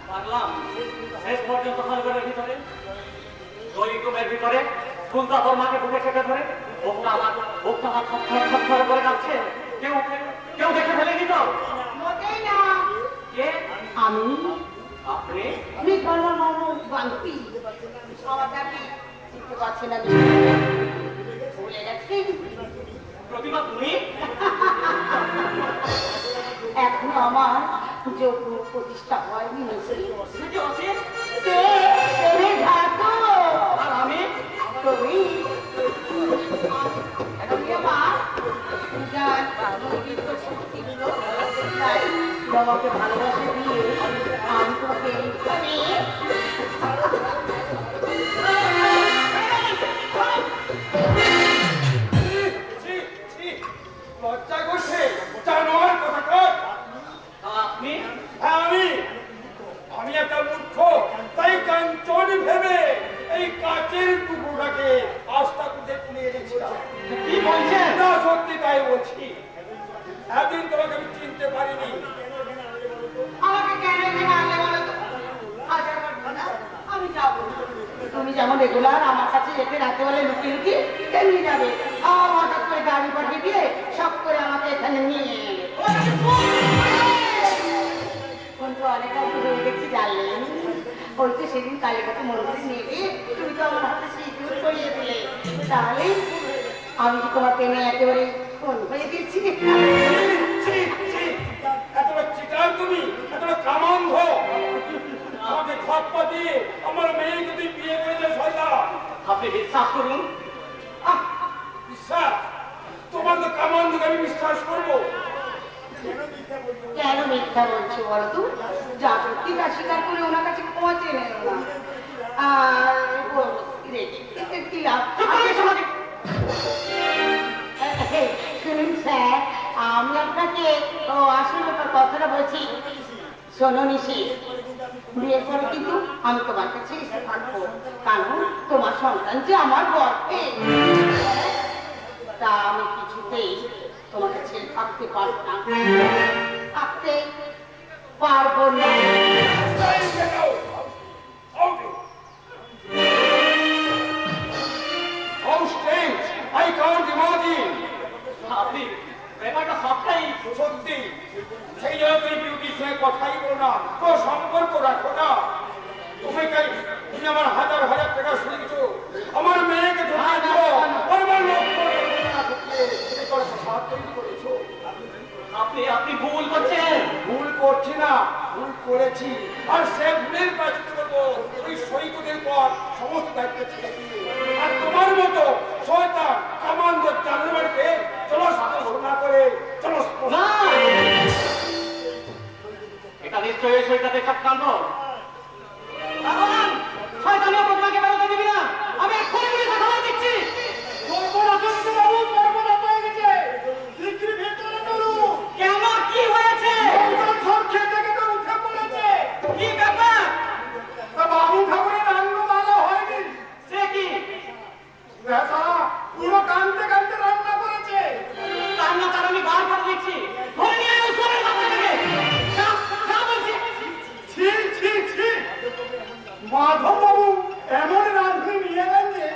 [SPEAKER 6] পারলাম শেষ পর্যন্ত খালঘরের ভিতরে দৈরিকমের ভিতরে ফুলটা তোর মাকে বুকে চেপে ধরে বুকটা আমার ছটফট করে যাচ্ছে। কেউ কেউ দেখে ফেলে দিত।
[SPEAKER 5] মোটেই না।
[SPEAKER 6] কে?
[SPEAKER 5] আমি
[SPEAKER 6] আপনি?
[SPEAKER 5] আমি ধর্মের বান্ধবী। আমার দাবি চিনতে পারছি না, ভুলে গেছি।
[SPEAKER 6] প্রতিমা তুমি?
[SPEAKER 5] এখনো আমার যোগ্য প্রতিষ্ঠা হয়নি।
[SPEAKER 6] সেটি আছে।
[SPEAKER 5] তুমি থাকো,
[SPEAKER 6] আর আমি?
[SPEAKER 5] তুমি তুমি আমার সুজান নৈবিত্য শক্তিগুলো তাই বাবাকে ভালোবাসা দিয়ে আমি তোমাকে
[SPEAKER 2] লজ্জা করছে জানোয়ার কথা কর।
[SPEAKER 6] আপনি?
[SPEAKER 2] হ্যাঁ আমি একটা মূর্খ তাই কাঞ্চন ভেবে এই কাচের টুকরোটাকে আস্থা করে তুলে এনেছিলাম।
[SPEAKER 6] কি বলছেন?
[SPEAKER 2] না সত্যি তাই বলছি। একদিন তোমাকে আমি চিনতে পারিনি।
[SPEAKER 5] আমাকে কেন এখানে আনলে বলো তো? আজ আমার ভাড়া, আমি যাবো। তুমি যেমন রেগুলার আমার কাছে রেখে রাতে বলে লুকিয়ে লুকিয়ে তেমনি যাবে। হঠাৎ করে গাড়ি পাঠিয়ে দিয়ে সব করে আমাকে এখানে নিয়ে এলে। কিন্তু অনেক অল্প হয়ে গেছি জানলেন। ওই তো সেদিন কালীঘাটে মন্দিরে নিয়ে গিয়ে তুমি তো আমার হাতে সিঁদুর করিয়ে দিলে। তাহলে আমি কি তোমাকে নিয়ে একেবারে ফোন করে দিয়েছি?
[SPEAKER 2] এতটা চিটার তুমি, এতটা কামান্ধ। আমাকে খপ্পা দিয়ে আমার মেয়েকে তুই বিয়ে করেছে শয়তান।
[SPEAKER 6] আপনি বিশ্বাস করুন।
[SPEAKER 2] বিশ্বাস? তোমার তো কামান্ধকে আমি বিশ্বাস করবো?
[SPEAKER 5] কেন মিথ্যা বলছো বলো তো? যা সত্যি তা স্বীকার করে ওনার কাছে ক্ষমা চেয়ে নেন না। আর কি লাভ? শুনুন স্যার, আমি আপনাকে আসলে কথাটা বলছি। শোনো নিশি, বিয়ের পরে কিন্তু আমি তোমার কাছে এসে থাকবো, কারণ তোমার সন্তান যে আমার গর্বে। তা আমি কিছুতেই তোমাকে ছেড়ে থাকতে পারবো না, থাকতে পারবো না।
[SPEAKER 2] I can't imagine.
[SPEAKER 6] আপনি ব্যাপারটা সবটাই
[SPEAKER 2] সত্যি সেই জন্য তুমি বিউটির সঙ্গে কথাই বলো না, কোনো সম্পর্ক রাখো না। তুমি আমার হাজার হাজার টাকা শুনেছো, আমার মেয়েকে ঢুকিয়েছো, আমার লোক করেছো।
[SPEAKER 6] আপনি ভুল করছেন।
[SPEAKER 2] ভুল করছি না, ভুল করেছি। আর সে ভুলের কাজ করবো ওই সৈকতের পর সমস্ত দায়িত্ব ছেড়ে দিয়ে। আর তোমার মতো শয়তান কামান্দ জানুয়ারিকে চলস্পর্শ করে
[SPEAKER 6] না, এটা নিশ্চয়ই সৈকতের চক্রান্ত।
[SPEAKER 3] ভগবান শয়তানিও প্রতিমাকে বেরোতে দিবি না, আমি এক্ষুনি পুলিশে খবর দিচ্ছি। কেন, কি হয়েছে? কি ব্যাপার?
[SPEAKER 2] বাবু ঠাকুরের রান্না ভালো হয়নি,
[SPEAKER 3] সে কি?
[SPEAKER 2] পুরো কানতে কানতে রান্না করেছে।
[SPEAKER 3] কান্না তার আমি বার করে দিচ্ছি, ধরে নিয়ে আয় ওই চোরের বাচ্চাটাকে। যা, যা বলছি।
[SPEAKER 2] ছি ছি ছি, মাধব বাবু এমন রাঁধুনি নিয়ে এলেন যে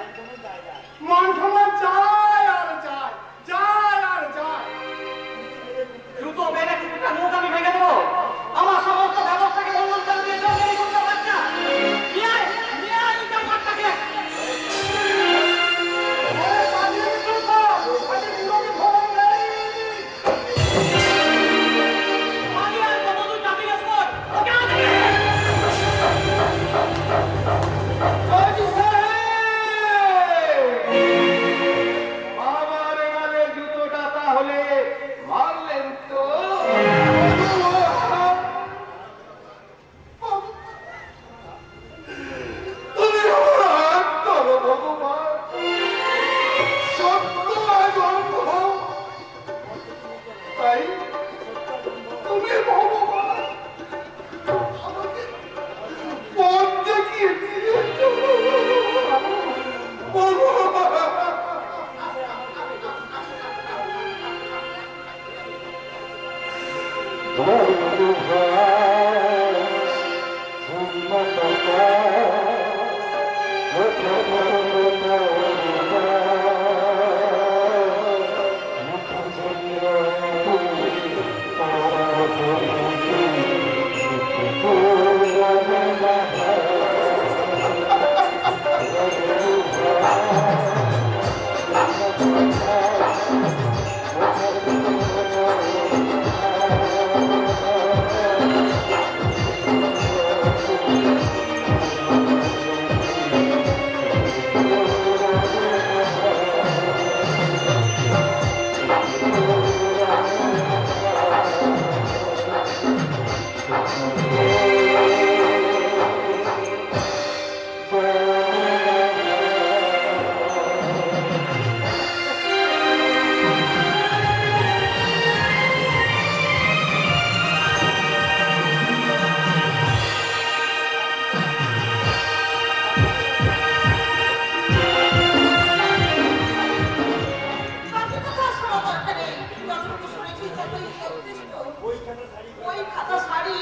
[SPEAKER 2] মান সম্মান যায় আর যায়, যায় আর যায়।
[SPEAKER 3] জুতো বেড়ে কুকুরটা মুখ আমি ভেঙে দেবো। আমার সমস্ত ব্যবস্থাকে বন্ধন করে দিয়েছে ওই কুকুরটার বাচ্চা। নিয়ে আয় ওই জামাটাকে। পালিয়ে আয়, কত দূর যাবি রে শোর? ওকে আজ
[SPEAKER 1] আমার গালে জুতোটা তাহলে মারলেন তো? তুমি আমার হাত ধরো ভগবান, সত্য আজ অন্ধ, তাই তুমি ভগবান আমাকে পথ দেখিয়ে দিয়েছ ভগবান।
[SPEAKER 4] ওই খাতা শাড়ি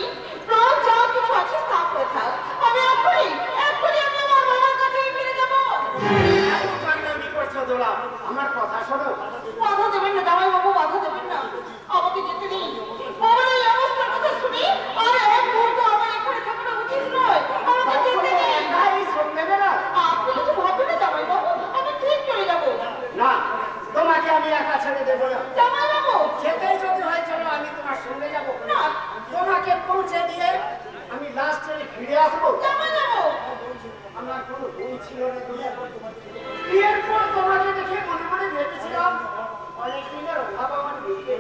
[SPEAKER 4] প্রাণ যা কিছু আছে তা করে থাক। আমি এক্ষুনি আমি আমার মামার কাছে ফিরে যাবো।
[SPEAKER 2] আমার কথা শোনো,
[SPEAKER 4] বাধা দেবেন না জামাই বাবু, বাধা দেবেন না, আমাকে যেতে দিন। আমার এই অবস্থার কথা শুনি আর এক মুহূর্ত আমার এখানে থাকাটা উচিত নয়, আমাকে যেতে দিন।
[SPEAKER 2] নেবে না?
[SPEAKER 4] আপনি কিছু ভাববেন না জামাই বাবু, আমি ঠিক চলে যাবো।
[SPEAKER 2] না, তোমাকে আমি একা ছেড়ে দেবো না।
[SPEAKER 4] জামাই বাবু
[SPEAKER 2] যেতে যদি হয় চলো, আমি তোমার সঙ্গে যাবো।
[SPEAKER 4] না,
[SPEAKER 2] তোমাকে পৌঁছে দিয়ে আমি লাস্টে ফিরে আসবো।
[SPEAKER 4] জামাই বাবু
[SPEAKER 2] আমার কোনো ভুল ছিল না। বিয়ের পর তোমাকে দেখে মনে মনে ভেবেছিলাম অনেক দিনের অভাব আমার মিটবে।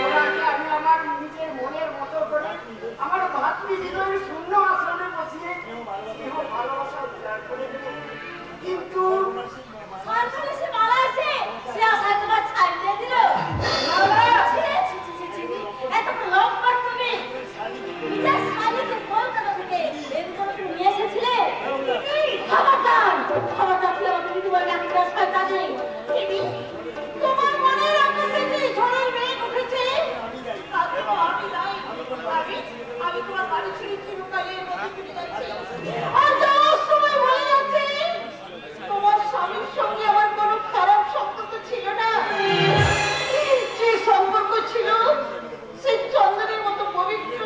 [SPEAKER 2] তোমাকে আমি আমার নিজের মনের মতো করে আমার ভাতৃহৃদয় শূন্য আসনে বসিয়ে স্নেহ ভালোবাসা উদ্ধার করে দেব। কিন্তু
[SPEAKER 4] সরকারি সে মারা আছে, সে আশায় তোমার ছাই দিয়ে দিল। এত লোক কর তুমি, নিজের শাড়িকে কলকাতা থেকে এদিকে তুমি নিয়ে এসেছিলে। খবরদার খবরদার, তুই আমাকে দিদিমার কাছে শয়তান নেই। তোমার মনের আকাশে কি ঝড়ের মেঘ উঠেছে? তাতে তো আমি নাই। আমি তোমার বাড়ি ছেড়ে চিরকালের মধ্যে ফিরে যাচ্ছি। আর যাওয়ার সময় বলে যাচ্ছি, তোমার স্বামীর সঙ্গে আমার কোনো খারাপ সম্পর্ক ছিল না। যে সম্পর্ক ছিল সেই চন্দনের মতো পবিত্র,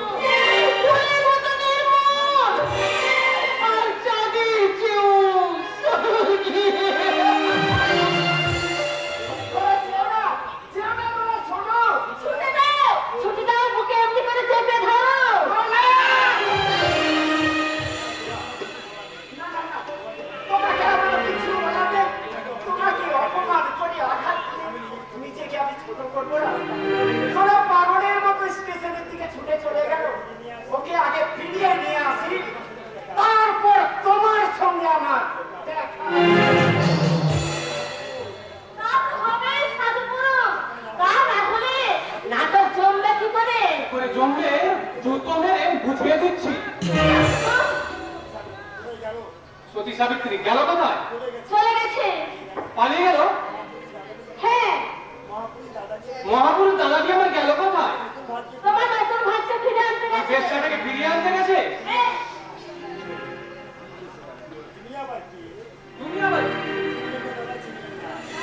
[SPEAKER 4] ফুলের মতো নির্মল, আর চাঁদের চেয়েও স্বর্গীয়। ছুটি দাও, বুকে এমনি করে চেপে ধরো।
[SPEAKER 7] বুঝিয়ে দিচ্ছি। সতী সাবিত্রী গেল কোথায়?
[SPEAKER 4] চলে গেছে।
[SPEAKER 7] পালিয়ে গেল?
[SPEAKER 4] হ্যাঁ,
[SPEAKER 7] মহাপুরুষ দাদাজি আমার গেল কোথায়?
[SPEAKER 4] তোমার নতুন ভাতটা ফিরে আনতে গেছে।
[SPEAKER 7] বেশটাকে ফিরিয়ে আনতে গেছে?
[SPEAKER 4] হ্যাঁ,
[SPEAKER 7] তুমি আবার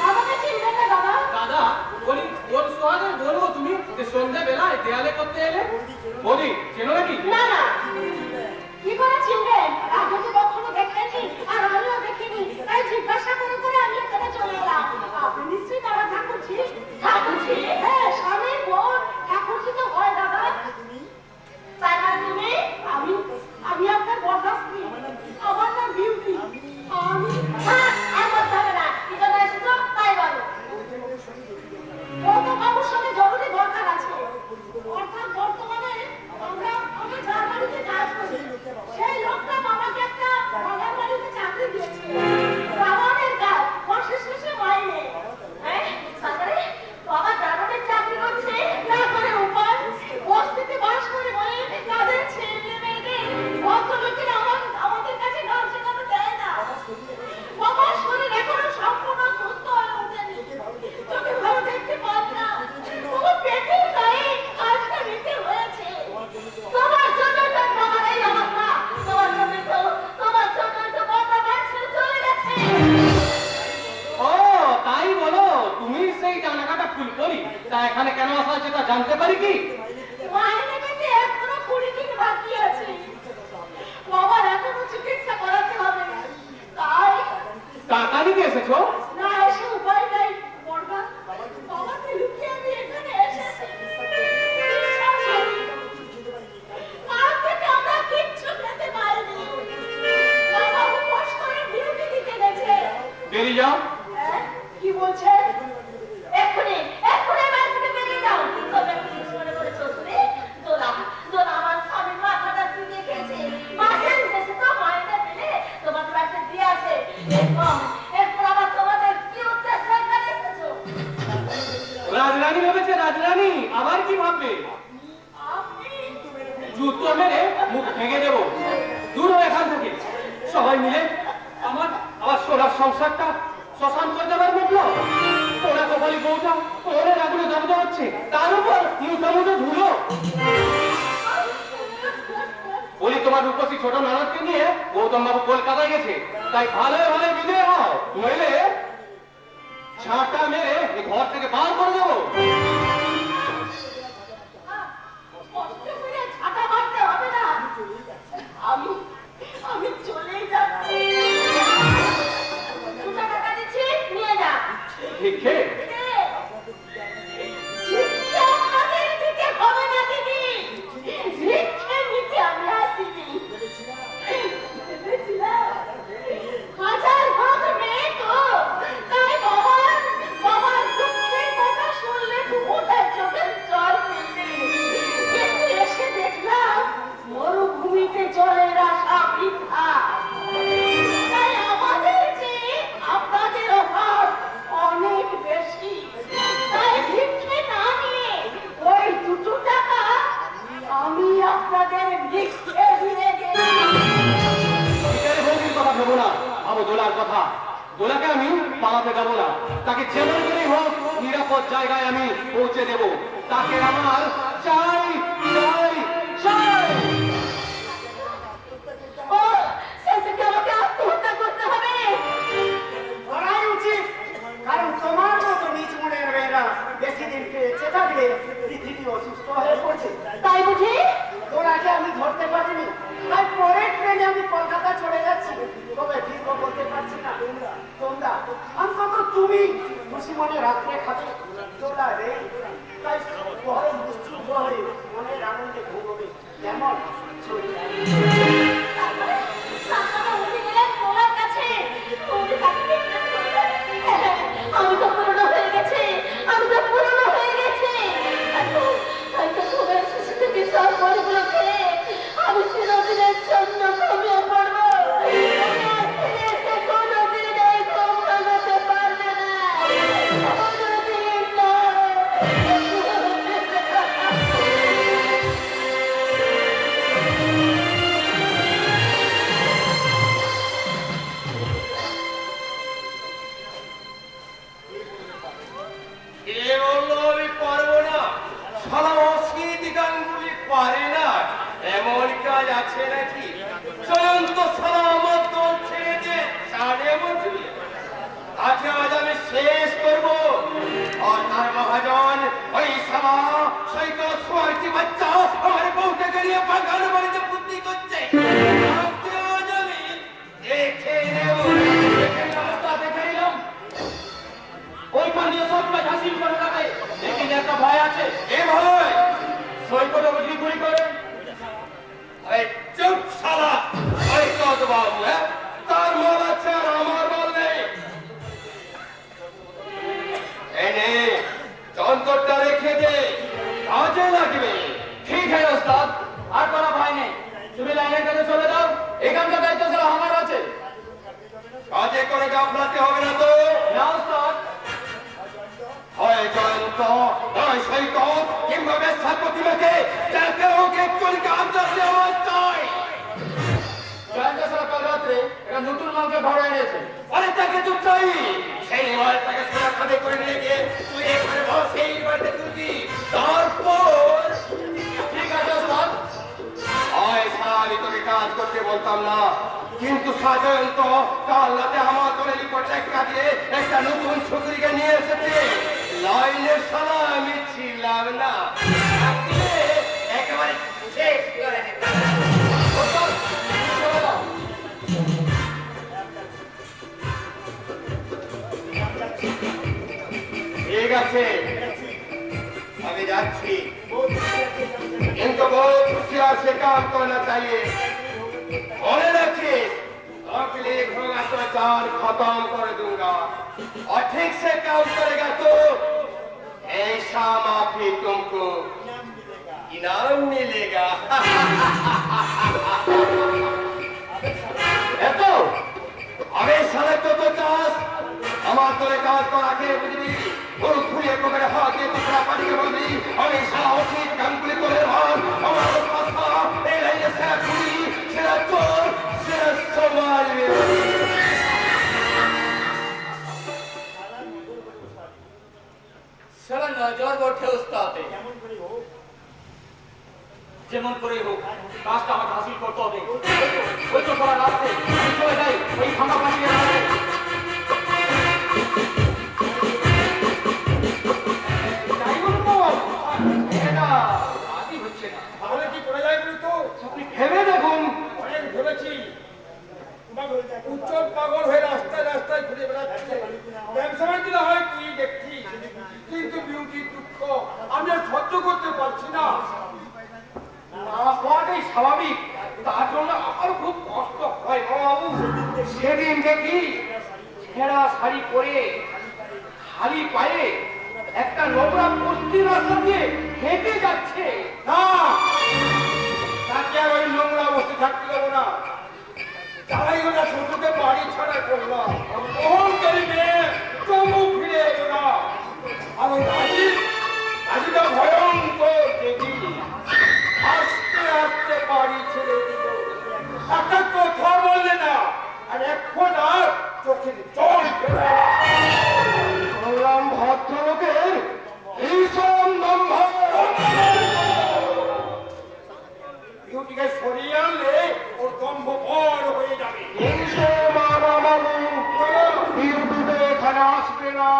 [SPEAKER 4] আমাকে চিনবে না বাবা।
[SPEAKER 7] দাদা বলি কোন সোহাগে বলবো তুমি যে সন্ধ্যে বেলায় দেয়ালে করতে এলে? বলি চেনো নাকি?
[SPEAKER 4] না না, কি করে চিনবেন? আপনি তো কখনো দেখেননি আর আমিও দেখিনি, তাই জিজ্ঞাসা করে করে আমি এখানে চলে এলাম। আপনি নিশ্চয়ই দাদা ঠাকুরজি? ঠাকুরজি? হ্যাঁ, স্বামীর বোন ঠাকুরজি তো হয় দাদা। তাই মানে তুমি? আমি আপনার বরদাস্তি। আমার নাম বিউটি। হ্যাঁ, আর বলতে হবে না, কি জন্য এসেছো তাই বলো। গৌতম বাবুর সঙ্গে জরুরি দরকার আছে। অর্থাৎ বর্তমানে আমরা যার বাড়িতে কাজ করি, সেই লোকটা বাবাকে একটা বাবার বাড়িতে চাকরি দিয়েছে। রাবণের কাজ, মাসের শেষে মাইনে। হ্যাঁ, তারপরে বাবা রাবণের চাকরি করছে, না করে উপায় বস্তিতে বাস করে বলে তাদের ছেলে মেয়েদের ভদ্রলোকেরা আমাদের কাছে গান শেখাতে দেয় না। বাবার শরীর এখনো সম্পূর্ণ সুস্থ হয়ে ওঠেনি, চোখে ভালো দেখতে পান না। তোমার পেটের গায়ে কাজটা নিতে হয়েছে। তোমার জন্য তো বাবার এই অবস্থা, তোমার জন্য তো বাবা বাড়ি ছেড়ে চলে গেছে।
[SPEAKER 7] ও তাই বলো, তুমি সেই জানাকাটা ফুল করি তা এখানে কেন আসা হয়েছে তা জানতে পারি কি?
[SPEAKER 4] মাইনে পেতে এখনো 20 দিন বাকি আছে। বাবার এখনো চিকিৎসা করাতে হবে, তাই
[SPEAKER 7] টাকা নিতে এসেছো?
[SPEAKER 4] না এসে উপায় নাই। বড়দা, বাবাকে লুকিয়ে আমি এখানে এসেছি। বিশ্বাস করি, কাল থেকে আমরা কিচ্ছু খেতে পারিনি। বাবা উপোস করে বিরতি দিতে গেছে।
[SPEAKER 7] বেরিয়ে যাও।
[SPEAKER 4] হ্যাঁ? কি বলছেন? এক্ষুনি বাড়ি থেকে বেরিয়ে যাও। তবে কি মনে করেছো তুমি? দোলা আমার স্বামীর মাথাটা চুলে খেয়েছে। মাসের শেষে তো মাইনে দিলে তোমাদের বাড়িতে দিয়ে আসে। এরপর আবার তোমাদের কি উদ্দেশ্যে এখানে এসেছো?
[SPEAKER 7] রাজরানী ভেবেছে রাজরানী, আবার কি ভাববে?
[SPEAKER 4] আপনি
[SPEAKER 7] জুতো মেরে মুখ ভেঙে দেবো। দূর হও এখান থেকে। সবাই মিলে আমার সোনার সংসারটা শ্মশান করে দেবার মতলব। ওরা কপালি বউটা ওরে আগুনে দগ্ধ হচ্ছে, তার উপর মুখে ধুলো। বলি তোমার রূপসী ছোট ননদকে নিয়ে গৌতম বাবু কলকাতায় গেছে, তাই ভালো ভালো বিদায় হও, নইলে ছাঁটা মেরে এই ঘর থেকে বার করে দেবো।
[SPEAKER 4] কষ্ট করে ছাতা মারতে হবে না। আমি চলেই যাচ্ছি। 2 টাকা দিচ্ছি, নিয়ে যা।
[SPEAKER 7] ভিক্ষে?
[SPEAKER 4] ভিক্ষে আপনাদের দিতে হবে না দিদি। ভিক্ষে নিতে আমি আসিনি। ভেবেছিলাম, হাজার হোক মেয়ে তো, তাই বাবার দুঃখের কথা শুনলে কুকুরটার চোখের জল ফেলবে। কিন্তু এসে দেখলাম মরুভূমিতে জলের আশা বৃথা। তাই আমাদের চেয়ে আপনাদের অভাব অনেক বেশি। তাই ভিক্ষে না নিয়ে ওই 2 টাকা আমি আপনাদের ভিক্ষে দিয়ে গেলাম।
[SPEAKER 7] ভিখারি বৌদির কথা ভেবো না, ভাবো দোলার কথা। দোলাকে আমি পালাতে দেবো না, তাকে যেমন করেই হোক নিরাপদ জায়গায় আমি পৌঁছে দেব। তাকে আমার চাই চাই চাই।
[SPEAKER 4] ও শেষে কি আমাকে আত্মহত্যা করতে হবে?
[SPEAKER 3] করাই উচিত, কারণ তোমার মতো নিচ মনের মেয়েরা বেশি দিন পেয়েছে থাকলে পৃথিবী অসুস্থ হয়ে পড়ছে।
[SPEAKER 4] তাই বুঝি?
[SPEAKER 3] তোরাকে আমি ধরতে পারিনি, তাই পরের ট্রেনে আমি কলকাতা চলে যাচ্ছি। তবে ফিরব বলতে পারছি না। তোমরা অন্তত তুমি খুশি মনে রাত্রে খাবে। তোরা রে, তাই ঘরে নিশ্চিত হয়ে মনের আনন্দে ঘুমবে। কেমন
[SPEAKER 4] তারপরে আপনারা উঠে গেলেন তোলার কাছে। উনি তাকে বিজ্ঞান করলেন। আমি তো পুরনো হয়ে গেছি। তাই তো ঘুমের শিশুকে বিশাল বলিগুলো খেয়ে আমি চিরদিনের জন্য ঘুমিয়ে পড়বো। আর ফিরে এসে কোনোদিন এই ঘুম ভাঙাতে পারবে না। কোনোদিন না।
[SPEAKER 2] কাজ আছে নাকি? চলুন তো সারা আমার দল ছেড়ে দিয়ে সাড়ে বছর তাকে আজ আমি শেষ করবো। আর তার মহাজন ওই সারা সৈকত সোয়ার্থী বাচ্চা আমার বউকে গড়িয়ে বাগান বাড়িতে বুদ্ধি করছে। তাকে আজ আমি দেখে নেব।
[SPEAKER 7] দেখে অবস্থা দেখে নিলাম। ওই পানীয় সব কাজ হাসিল করে রাখে, দেখি যে একটা ভয় আছে।
[SPEAKER 2] এ ভাই
[SPEAKER 7] সৈকত বুঝি গুলি করে।
[SPEAKER 2] এই চুপ শালা সৈকত বাবু, হ্যাঁ? তার মাল আছে আর আমার মাল নেই। এই নে যন্ত্রটা রেখে দে, কাজে লাগবে।
[SPEAKER 7] ঠিক আছে ওস্তাদ, আর কোনো ভয় নেই। তুমি লাইনের কাছে চলে যাও, এখানকার দায়িত্ব ছিল আমার আছে।
[SPEAKER 2] কাজে করে গাফলাতে হবে না তো।
[SPEAKER 7] না ওস্তাদ।
[SPEAKER 2] হয় জয়ন্ত, নয় সৈকত, কিংবা বেশ্যার প্রতিমাকে যাতে হোক একজনকে আন্দাজ দেওয়া চাই।
[SPEAKER 7] জয়ন্ত স্যার কাল রাত্রে একটা নতুন মালকে ধরে এনেছে।
[SPEAKER 2] আরে তাকে তো চাই। সেই মালটাকে সোনা খাদে করে নিয়ে গিয়ে তুই এখানে বস, সেই বাড়িতে তুলবি। তারপর
[SPEAKER 7] ঠিক আছে ওস্তাদ।
[SPEAKER 2] হয় সারা আমি তোকে কাজ করতে বলতাম না, কিন্তু সাজয়ন্ত কাল রাতে আমার তোর রিপোর্ট একটা দিয়ে একটা নতুন ছুকরিকে নিয়ে এসেছে। লাইনের সালা আমি ছিলাম না, আজকে একেবারে শেষ করে দিতাম।
[SPEAKER 7] ওস্তাদ, তুমি চলে যাও।
[SPEAKER 2] ঠিক আছে আমি যাচ্ছি, কিন্তু बहुत होशियार से काम करना चाहिए। मने रखिए, तकलीफ होगा तो जान खत्म कर दूंगा, और ठीक से काम करेगा तो ऐसा माफी तुमको इनाम मिलेगा। এতো আমি সালে তো চাস আমার তোরে কাজ করাকে বুঝবি, ওর খুলে পকেটে হাত দিয়ে তোরা পাঠিয়ে বলবি আমি সারা অসিত গানগুলি করে ভাব আমার কথা এই লাইনে সেরা খুলি সেরা চোর সেরা সমাজ
[SPEAKER 7] সারা নজর ওঠে ওস্তাদে। যেমন করে হোক কাজটা আমাকে হাসিল করতে হবে। ওই তো পড়া রাস্তে আমি চলে যাই ওই ফাঁকা পাঠিয়ে রাখবে। যাই বলবো এটা রাজি হচ্ছে না।
[SPEAKER 2] তাহলে কি করে যায় বলি তো?
[SPEAKER 7] আপনি ভেবে দেখুন।
[SPEAKER 2] অনেক ভেবেছি, উচ্চল পাগল হয়ে রাস্তায় রাস্তায় ঘুরে বেড়াচ্ছে। ব্যবসায় দিলে হয় তুই দেখছি, কিন্তু বিউটির দুঃখ আমি আর সহ্য করতে পারছি না।
[SPEAKER 7] না হওয়াটাই স্বাভাবিক, তার জন্য আমার খুব কষ্ট হয় বাবু। সেদিন দেখি ছেঁড়া শাড়ি পরে খালি পায়ে একটা নোংরা পশ্চিম রাস্তা দিয়ে হেঁটে যাচ্ছে।
[SPEAKER 2] না, তাকে আর ওই নোংরা বসে থাকতে দেবো না। যাই ওরা শ্বশুরকে বাড়ি ছাড়া করলাম, অহংকারী মেয়ে তবু ফিরে এলো না। আর ওই রাজিটা ভয়ঙ্কর দেখি আস্তে আস্তে বাড়ি ছেড়ে দিল। একটা কথা বললে না, আর এক ফোঁটা চোখের জল ফেলে।
[SPEAKER 1] বললাম ভদ্রলোকের ভীষণ দম্ভ।
[SPEAKER 2] বিউটিকে সরিয়ে আনলে ওর দম্ভ বড় হয়ে যাবে।
[SPEAKER 1] কিন্তু বাবা বাবু বিউটিতে এখানে আসবে না।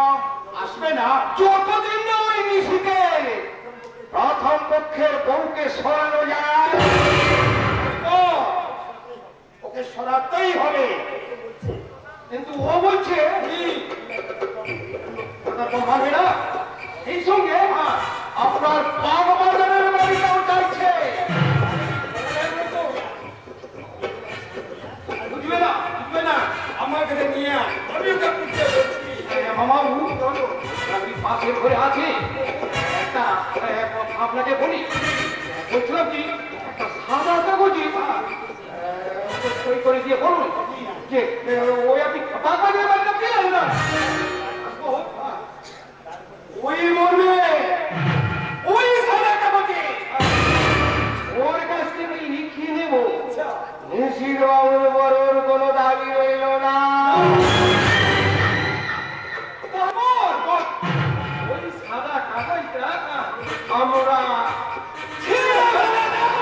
[SPEAKER 2] আসবে না?
[SPEAKER 1] যতদিন না ওই নিশিকের প্রথম পক্ষের বউকে সরানো যায়।
[SPEAKER 2] ও, ওকে সরাতেই হবে।
[SPEAKER 1] কিন্তু ও বলছে
[SPEAKER 2] কি?
[SPEAKER 1] ওটা তো হবে না। এই সঙ্গে আপনার বাগবাজারের বাড়িটাও চাইছে।
[SPEAKER 2] বুঝবে না, বুঝবে না, আমার কাছে নিয়ে আয়। আমি ওকে বুঝতে বলছি।
[SPEAKER 1] মামাবু আমি পাশে ঘরে আছি। একটা আপনাকে বলি, বলছিলাম কি একটা সাদা কাগজে সই করে দিয়ে বলুন যে ওই আপনি বাগবাজারের বাড়িটা পেলেন না। ওই মর্মে ওই সাদা কাগজে ওর কাছ থেকে লিখিয়ে নেব। নিশির বাবুর বড়োর কোনো দাবি রইল না। ওই সাদা কাগজটা আমরা ছিঁড়ে ফেলে দেব।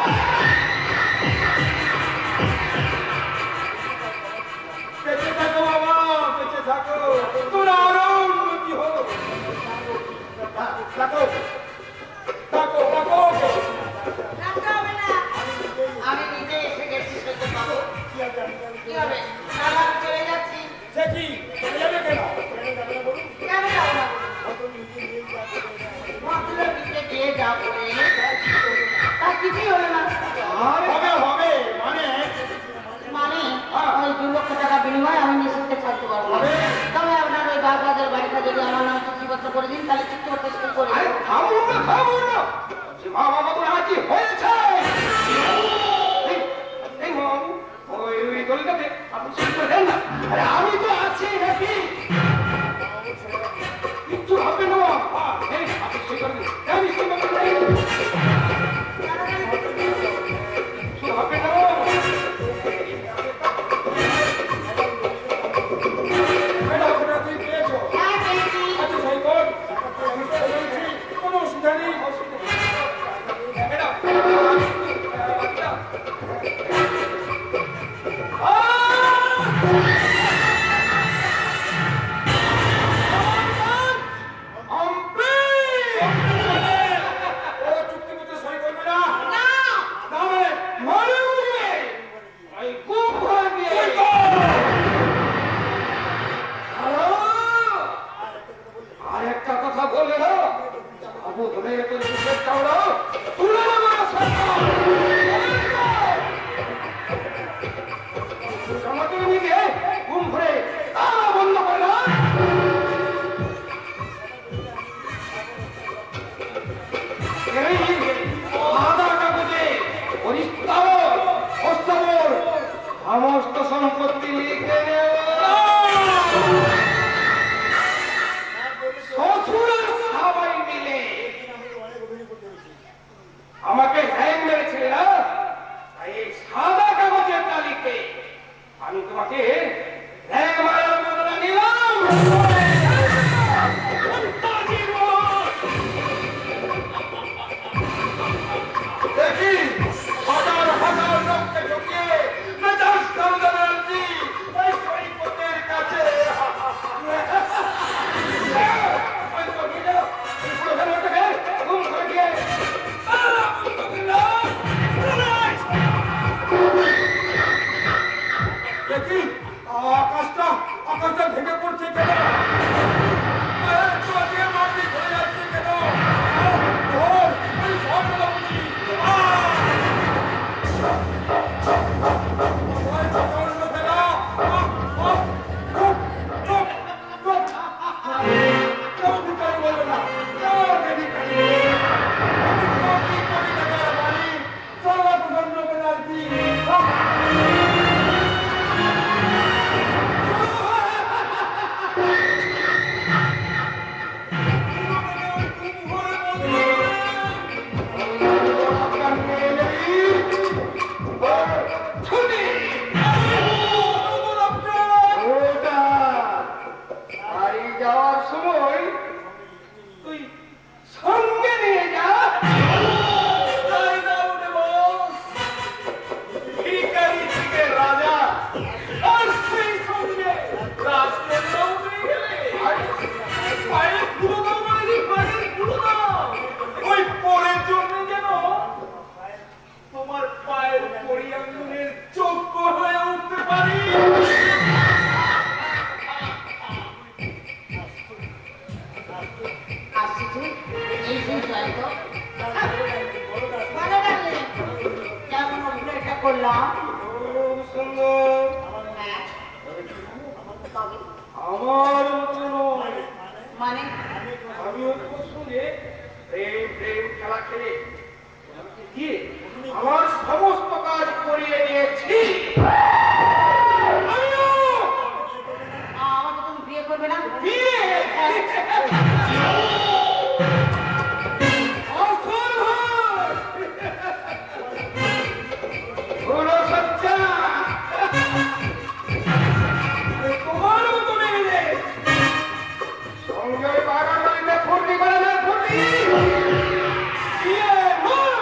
[SPEAKER 2] ও চুক্তিপত্রে সই করবে না? না মানে মানে উঠবে।
[SPEAKER 7] এই খুব ভয় দিয়ে
[SPEAKER 2] সই কর।
[SPEAKER 7] আর একটা কথা বলে না বাবু ধরে তোর বুকের চাওড়া তুলে নেবো না সরকার আমাকে নিজে ঘুম ভরে তারা বন্ধ করে না এই সাদা কাগজে পরিষ্কার হস্তাবর সমস্ত সম্পত্তি লিখে নেব শ্বশুরের সবাই মিলে আমাকে হ্যাং মেরেছিল না তাই এই সাদা কাগজের তালিকে আমি তোমাকে হ্যাং মারার বদলা নিলাম
[SPEAKER 2] দেখি হাজার হাজার লোককে ঢুকিয়ে মেজাজ কামড়ে বেড়াচ্ছি এই সৈকতের কাছে। দেখি আকাশটা আকাশটা ভেঙে পড়ছে কেন? মাটি ধরে যাচ্ছে কেন? ঝড় এই ঝড় গুলো বুঝি
[SPEAKER 7] বাড়ি যাওয়ার সময় তুই সঙ্গে নিয়ে যা
[SPEAKER 2] ভিখারি থেকে রাজা আর সেই সঙ্গে রাজকন্যা উঠে গেলে পায়ের ধুলো দাও মানে পায়ের ধুলো দাও ওই পরের জন্য যেন তোমার পায়ের পরিয়াঙ্গুনের যোগ্য হয়ে উঠতে পারি।
[SPEAKER 5] আসছে এই যে জয়ন্ত ভালো লাগলে কেমন অভিনয়টা করলাম
[SPEAKER 7] খুব সুন্দর
[SPEAKER 5] হ্যাঁ তবে
[SPEAKER 7] আমার মতো নয়।
[SPEAKER 5] মানে
[SPEAKER 7] আমি ওর সঙ্গে প্রেম প্রেম খেলা খেলে তোমাকে দিয়ে আমার সমস্ত কাজ করিয়ে দিয়েছি আমিও
[SPEAKER 5] আমাকে তুমি বিয়ে করবে না
[SPEAKER 7] বিয়ে আসল হয় পুরো সচ্চা তোমার মতো মেয়ে সঙ্গে বাগান বাড়িতে ফুর্তি করে না ফুর্তি বিয়ে নয়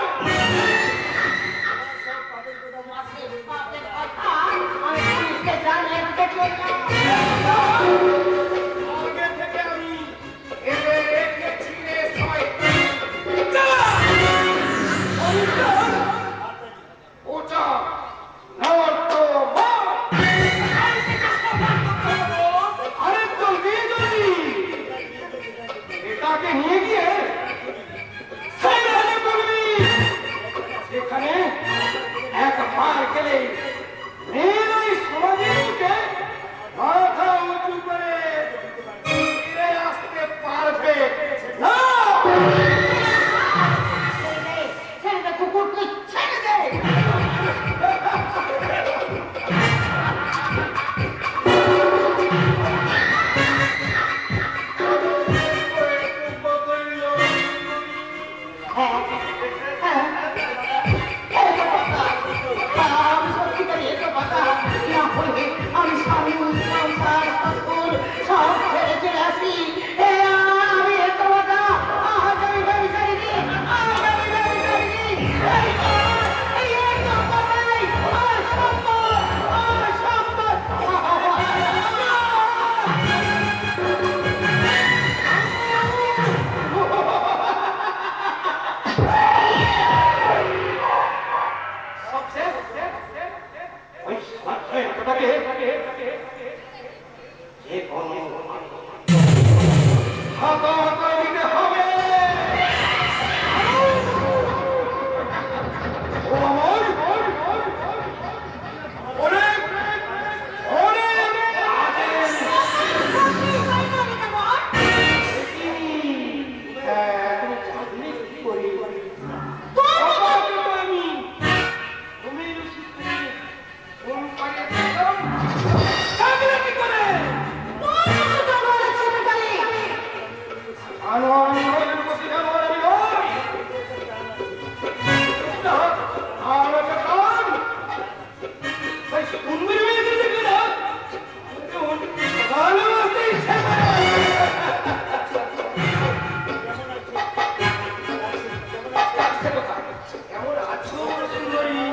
[SPEAKER 7] ওই সাক্ষাৎটাকে যে কোনো হাতা হাতা দিতে হবে। ও আমার অনেক অনেক আদেশ।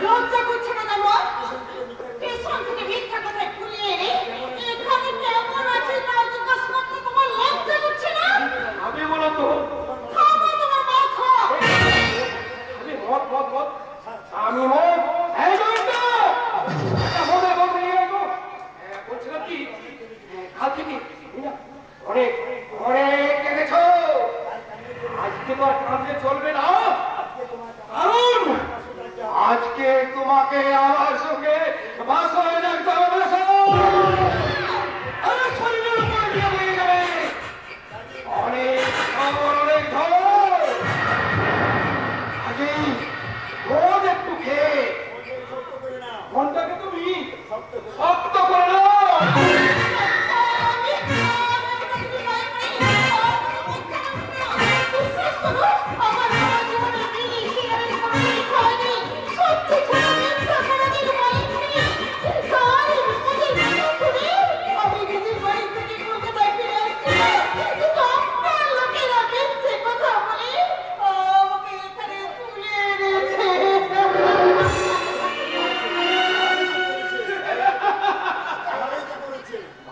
[SPEAKER 5] লজ্জা করছে না তোমার? পেছন থেকে মিথ্যা কথা খুলিয়ে এনে এখানে কেমন আছে তা জিজ্ঞেস করতে তোমার লজ্জা করছে না?
[SPEAKER 7] আমি বলো তো
[SPEAKER 5] খাবো তোমার মাথা।
[SPEAKER 7] আমি মদ আমি মদ এই জন্য মদে মদ নিয়ে এলো। বলছিলাম কি কাল থেকে অনেক অনেক কেঁদেছো। আজকে তো আর কাঁদলে চলবে না, কারণ আজকে তোমাকে আমার সঙ্গে বাসায় রাখতে হবে। আমার শরীরের উপর দিয়ে বয়ে যাবে অনেক খবর, অনেক ঝড়। আগে রোজ একটু খেয়ে মনটাকে তুমি শক্ত করে নাও।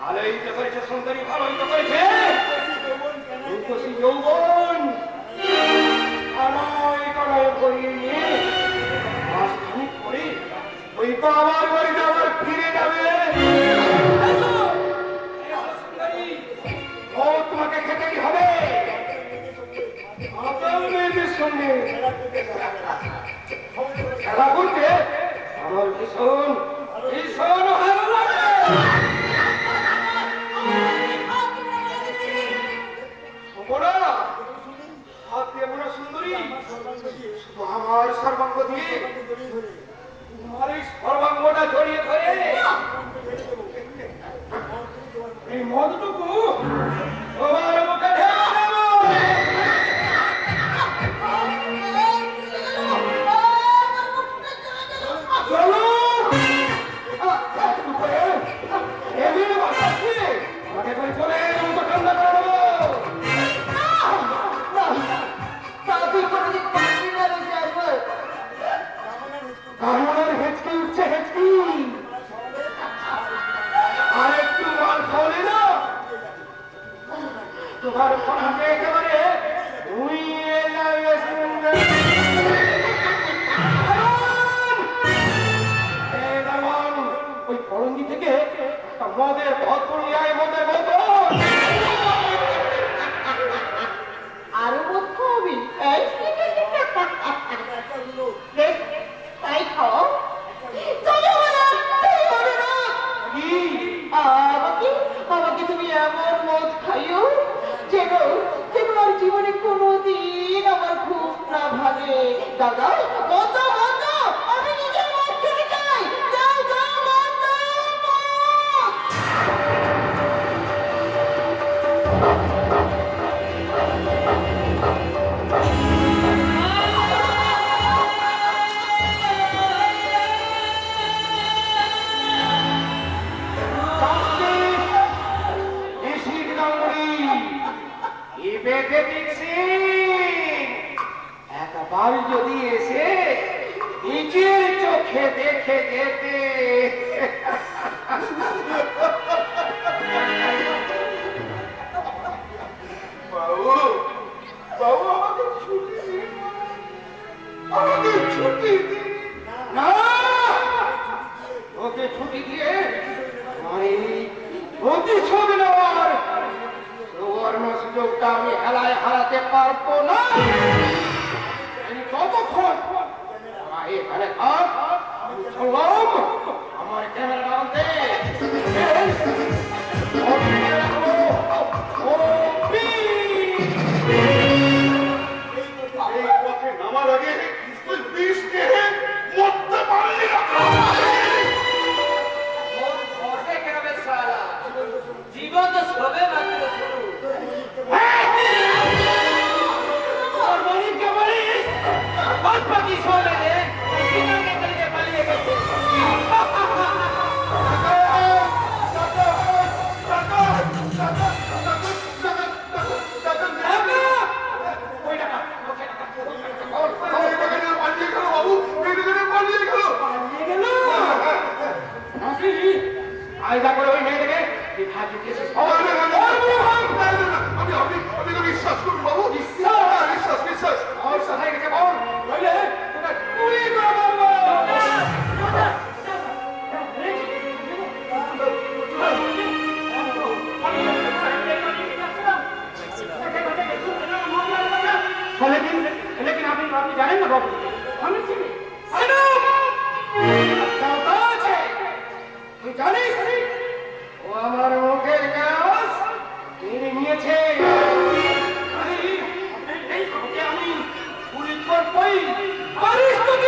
[SPEAKER 7] ভালোই তো করেছে সুন্দরী, ভালোই তো করেছে। রূপসী যৌবন আমায় কড়াই করিয়ে নিয়ে মাসখানিক পরে ওই বাবার বাড়িতে আবার ফিরে যাবে। এসো, এসো সুন্দরী, ও তোমাকে খেতেই হবে আপনার মেয়েদের সঙ্গে খেলা করতে আমার ভীষণ ভীষণ ভালো লাগে। সুন্দরী শুধু আমার সর্বাঙ্গ দিয়ে তোমার এই সর্বাঙ্গটা জড়িয়ে ধরে এই মদটুকু তোমার মুখে ঢেলে দেব। চলো একটু করে এমনি বাঁচাচ্ছি আমাকে করে চলে মতো ঠান্ডা করে দেবো। কামড়ের হেঁচকি উঠছে, হেঁচকি আর একটু মাল খাওয়ালে না তোমার ফোনকে একেবারে উড়িয়ে যাবে। ওই ফরঙ্গি থেকে একটা মদের ভদ্র মদের বোতল
[SPEAKER 5] আরো বোধ হবে তাই খাও। আমাকে তুমি এমন মদ খাইও যেন যেন আর জীবনে কোনোদিন আমার ঘুম না ভাঙে। দাদা মদ মদ আমি নিজের মদ খেতে চাই। যাও যাও মদ
[SPEAKER 7] একবার যদি এসে নিজের চোখে দেখে যেতে।
[SPEAKER 1] বাবু বাবু আমাকে ছুটি দিন, আমাকে ছুটি দিন।
[SPEAKER 7] না
[SPEAKER 3] ছুটি দিয়ে আমি প্রতিশোধ নেওয়ার সুবর্ণ সুযোগটা আমি হেলায় হারাতে পারবো না। ততক্ষণ এখানে থাক, আমি চললাম আমার ক্যামেরা আনতে।
[SPEAKER 1] এই পথে নামার আগে তুই বিষকে মরতে পারলি না।
[SPEAKER 6] জীবন তো সবে মাত্র শুরু।
[SPEAKER 3] আয়দা করে ওই মেয়েটাকে
[SPEAKER 1] আমি বিশ্বাস করুন বাবু, বিশ্বাস বিশ্বাস
[SPEAKER 3] আমার সাথে গেছে বল নইলে তোকে গুলি করে মারবো। लेकिन আপনি জানেন না বাবু, আমি চিনি। তুই জানিস ও আমার মুখের গ্যাস কেড়ে নিয়েছে। এই তোকে আমি গুলি করবই, পারিস তুই?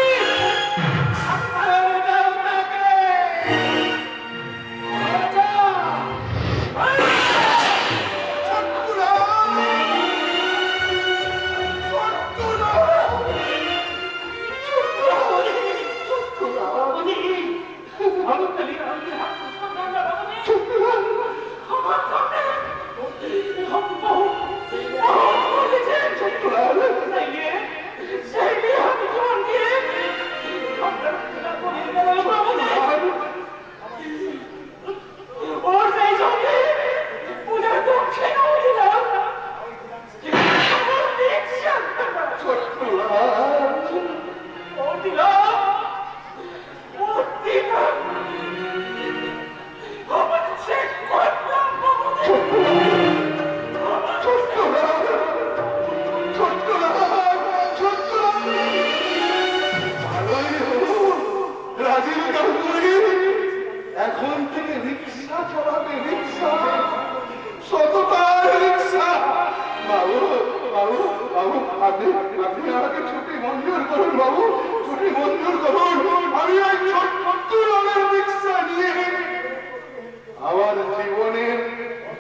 [SPEAKER 1] এখন থেকে রিক্সা চালাবে, রিক্সা, সততার রিক্সা। বাবু বাবু বাবু, আপনি আমাকে ছুটি মঞ্জুর করুন বাবু, ছুটি মঞ্জুর করুন। আমি ওই ছোট্ট রঙের রিক্সা নিয়ে আমার জীবনের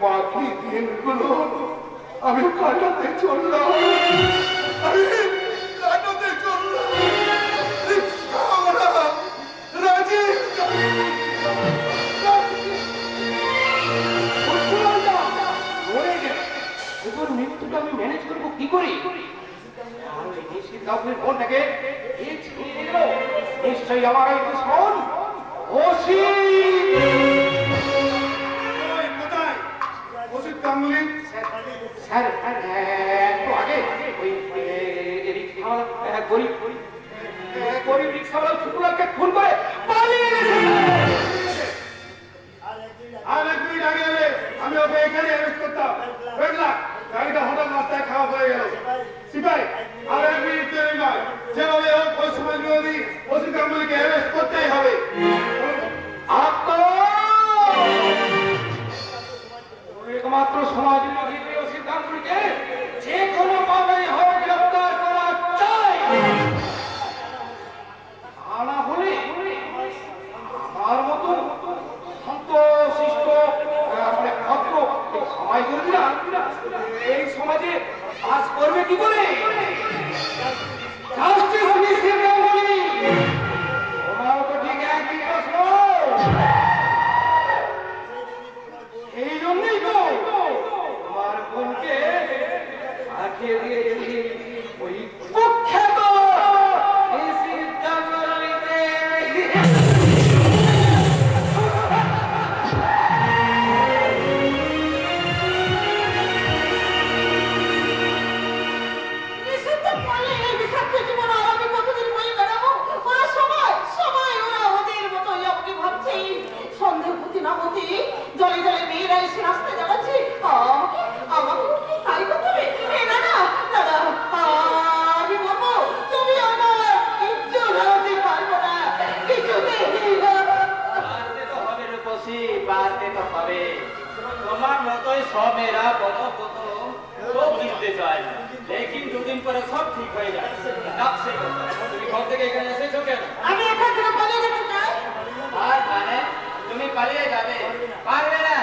[SPEAKER 1] বাকি দিনগুলো আমি কাটাতে চললাম, আমি কাটাতে চললাম। রিক্সাওয়ালা রাজীব
[SPEAKER 3] তোর মৃত্যুটা আমি ম্যানেজ করবো কি করে? ফোনটাকে নিশ্চয়ই আমার এই দুশ্মন ওসি।
[SPEAKER 1] কোথায় ওষুধ কামলি?
[SPEAKER 3] স্যার একটু আগে ওই গরিব রিক্সাওয়ালা ছুটুলাকে খুন করে পালিয়ে গেছে।
[SPEAKER 1] আর এক মিনিট আগে এলে আমি ওকে এখানে অ্যারেস্ট করতাম। দেখলাম গাড়িটা হঠাৎ রাস্তায় খারাপ হয়ে গেল। সিপাই আর এক মিনিট দেরি নয়, যেভাবে হোক ওই সময় যদি ওষুধ কামলিকে অ্যারেস্ট করতেই হবে।
[SPEAKER 3] একমাত্র সমাজ সিদ্ধান্তকে যে কোনো ভাবে হোক গ্রেফতার করা চাই, তা না হলে আমার মতো শান্তশিষ্ট ভদ্র সবাই করবি না এই সমাজে বাস করবে কি করে? জাস্টিস মিসির গাঙ্গুলি, ওনাও তো ঠিক একই প্রশ্ন। এই জন্যই তো তোমার বোনকে পাঠিয়ে দিয়েছি ওই কুখ্যাত মিসির গাঙ্গুলিতে।
[SPEAKER 4] নিষিদ্ধ
[SPEAKER 7] পারতে তো হবে। তোমার মতোই সব মেয়েরা প্রথম সব কিনতে চায়, লেকিন দুদিন পরে সব ঠিক হয়ে যায়। ডাকছে তুমি ঘর থেকে এখানে এসেছো কেন?
[SPEAKER 5] আমি এখান থেকে পালিয়ে যেতে চাই।
[SPEAKER 7] আর মানে তুমি পালিয়ে যাবে? পারবে না,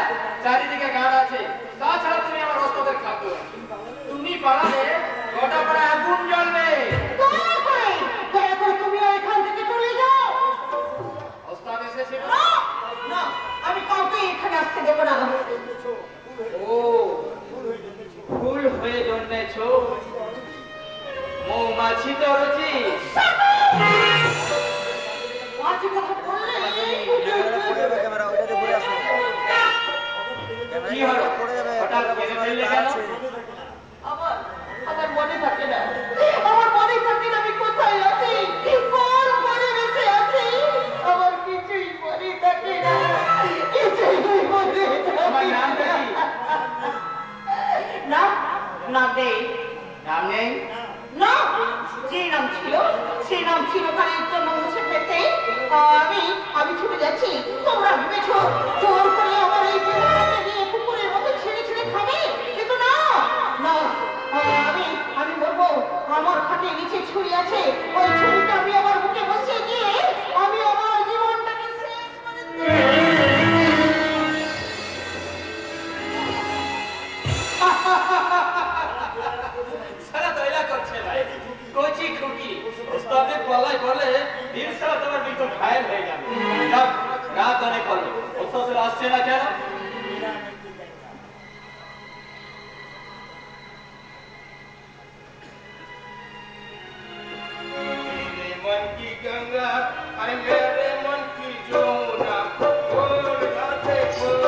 [SPEAKER 7] চারিদিকে গার্ড আছে। তাছাড়া তুমি আমার ওস্তাদের খাদ্য, তুমি পালালে গোটা পাড়া আগুন জ্বলবে।
[SPEAKER 5] দয়া করে তুমিও এখান থেকে চলে যাও।
[SPEAKER 7] ওস্তাদ এসেছিল?
[SPEAKER 5] না, না, আমি কাউকে এখানে আসতে দেবো না।
[SPEAKER 7] ও ফুল হয়ে জন্মেছো, মৌমাছি তো রুচি।
[SPEAKER 5] মাঝে কথা বললে
[SPEAKER 7] কি হলো, হঠাৎ কেঁদে ফেললে কেন?
[SPEAKER 5] আমার মনে থাকে না, আমার মনে থাকে না আমি কোথায় আছি, কোন পরিবেশে আছি, আমার কিছুই মনে থাকে না, কিছুই মনে
[SPEAKER 7] তোমার
[SPEAKER 5] থাকে
[SPEAKER 7] নামটা
[SPEAKER 5] না।
[SPEAKER 7] কি?
[SPEAKER 5] নাম নাম নেই,
[SPEAKER 7] নাম নেই?
[SPEAKER 5] না, যে নাম ছিল সেই নাম চিরকালের জন্য মুছে ফেলতে আমি ছুটে যাচ্ছি। তোমরা ভেবেছো জোর করে আমার এই জীবনটাকে নিয়ে কুকুরের মতো ছেড়ে ছেড়ে খাবে, কিন্তু না, না, আমি বলবো আমার খাটে নিচে ছুরি আছে, ওই ছুরিটা আমি আমার বুকে বসিয়ে দিয়ে আমি আমার জীবনটাকে শেষ করে
[SPEAKER 7] সারা দয়লা করছে ভাই, কচি খুকি ওস্তাদের পাল্লায় বলে দিন সারা তোমার বিদ্যুৎ ঘায়েল হয়ে যাবে। যাক, রাত অনেক হলো, ওস্তাদের আসছে না কেন?
[SPEAKER 2] मन की गंगा अरे मेरे मन की जमुना बोल जाते बोल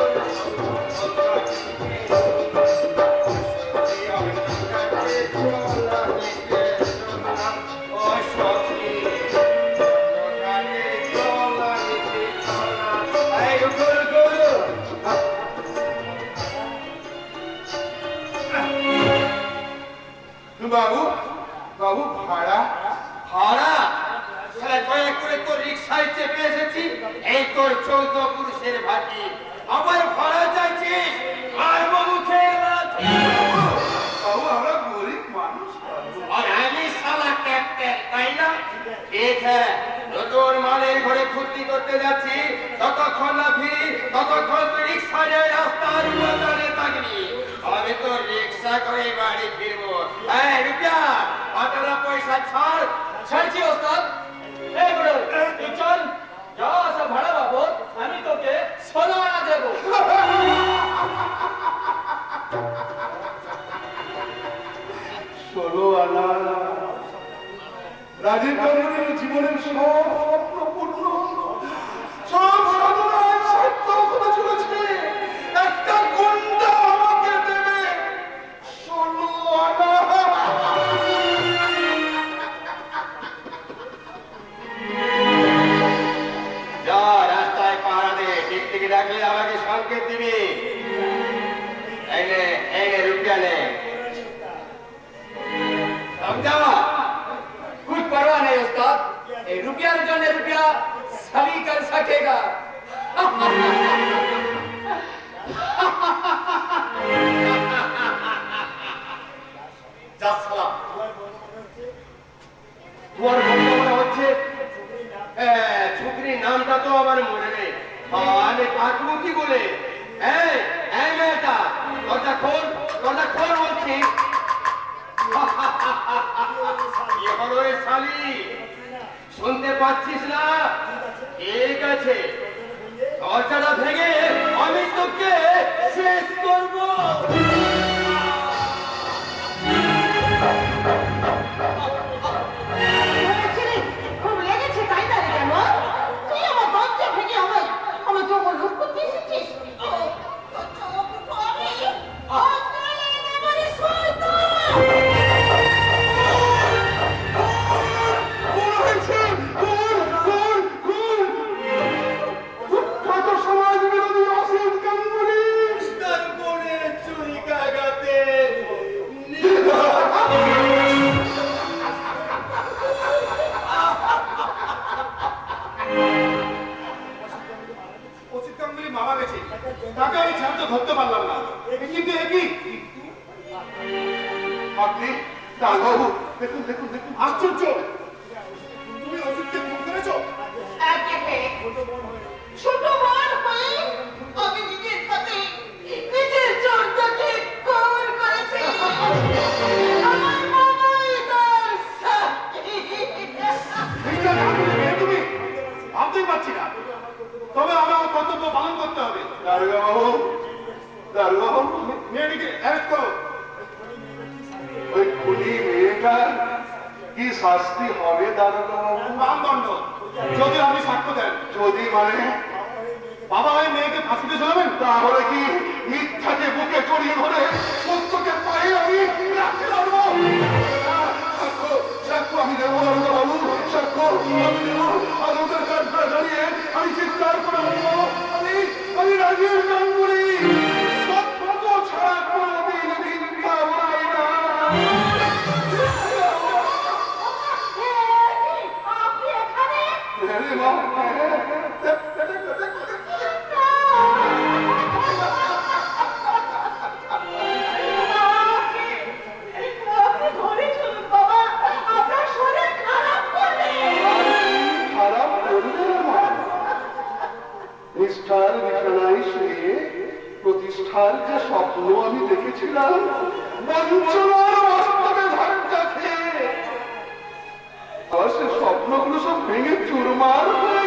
[SPEAKER 1] বাবু, বাবু ভাড়া
[SPEAKER 2] ভাড়া সারা দয়া করে তো রিক্সায় চেপে এসেছি, এই তোর 14 পুরুষের ভাটি, আবার ভাড়া চাইছিস? আর বাবু খেয়ে
[SPEAKER 1] বাবু আমরা গরিব মানুষ বাবু।
[SPEAKER 2] और আমি সালা ক্যাপ্টেন, তাই না? ঠিক হ্যাঁ, নতুন মালের ঘরে ফুর্তি করতে যাচ্ছি, ততক্ষণ না ফিরি ততক্ষণ তুই রিক্সা নিয়ে রাস্তার উপাদানে থাকবি। আমি তো রিক্সা করে বাড়ি ফিরবো। এই রুপিয়া, 18 পয়সা ছাড়।
[SPEAKER 7] ছাড়ছি ওস্তাদ। এই বুড়ো, তুই চল, যা আসা ভাড়া বাবদ আমি তোকে 16 আনা দেবো।
[SPEAKER 1] 16 আনা। রাজীব গাঙ্গুলির জীবনের সব স্বপ্ন পূর্ণ, সব সাধনায় সার্থক হতে চলেছে। একটা গুন্ডা আমাকে দেবে 16 আনা।
[SPEAKER 2] যা রাস্তায় পাহারা দে, টিকটিকি ডাকলে আমাকে সংকেত দিবি। এই নে রুপিয়া নে, समझा?
[SPEAKER 7] कुछ परवाह नहीं उस्ताद, ये रुपया जो ने रुपया सभी कर सकेगा।
[SPEAKER 2] যা শালা। তোমার বন্ধু মনে হচ্ছে ছুকরির নামটা তো আমার মনে নেই। আমি কাটবো কি বলে? এই মেয়েটা, দরজা খোল বলছি। কি হলো রে শালি, শুনতে পাচ্ছিস না? ঠিক আছে, দরজাটা ভেঙে আমি তোকে শেষ করবো।
[SPEAKER 5] খুব লেগেছে তাই না রে? কেন তুই আমার দরজা ভেঙে আমার জঙ্গল লুট করতে এসেছিস?
[SPEAKER 2] তাকে আমি জ্যান্ত ধরতে পারলাম না, কিন্তু একই
[SPEAKER 1] আপনি ডাক্তারবাবু দেখুন দেখুন দেখুন
[SPEAKER 2] আশ্চর্য, তুমি ওষুধকে ফোন করেছো?
[SPEAKER 5] ছোট বড় হয়ে আমি নিজের সাথে নিজের চোরটাকে কবর করেছি। আমার বাবাই তার সাথী।
[SPEAKER 2] এইটা ঠাকুরের মেয়ে তুমি? ভাবতেই পারছি না, তবে আমার কর্তব্য পালন করতে হবে।
[SPEAKER 1] দারোগাবাবু দারোগাবাবু
[SPEAKER 2] মেয়েটিকে অ্যারেস্ট করো।
[SPEAKER 1] ওই খুনি মেয়েটার কি শাস্তি হবে দারোগাবাবু?
[SPEAKER 2] প্রাণদণ্ড, যদি আপনি সাক্ষ্য দেন।
[SPEAKER 1] যদি মানে
[SPEAKER 2] বাবা ওই মেয়েকে ফাঁসিতে ঝোলাবেন?
[SPEAKER 1] তাহলে কি মিথ্যাকে বুকে জড়িয়ে ধরে সত্যকে পায়ে আমি রাখতে পারবো? সাক্ষ্য সাক্ষ্য আমি দেবো দারোগাবাবু, সাক্ষ্য আমি দেবো। আলোকের কাঠটা দাঁড়িয়ে আমি চিৎকার করে বলবো, আমি রাজীব গাঙ্গুলি, সত্য ছাড়া কোনোদিন মিথ্যা বলাই না।
[SPEAKER 4] আপনি এখানে?
[SPEAKER 1] আরে মা,
[SPEAKER 5] আপনি ঘরে চলুন বাবা, আপনার শরীর খারাপ করবে।
[SPEAKER 1] খারাপ করবে না। নিষ্ঠার বিছানায় শুয়ে প্রতিষ্ঠার যে স্বপ্ন আমি দেখেছিলাম, বঞ্চনার বাস্তবে ধাক্কা খেয়ে আবার সে স্বপ্নগুলো সব ভেঙে চুরমার হয়ে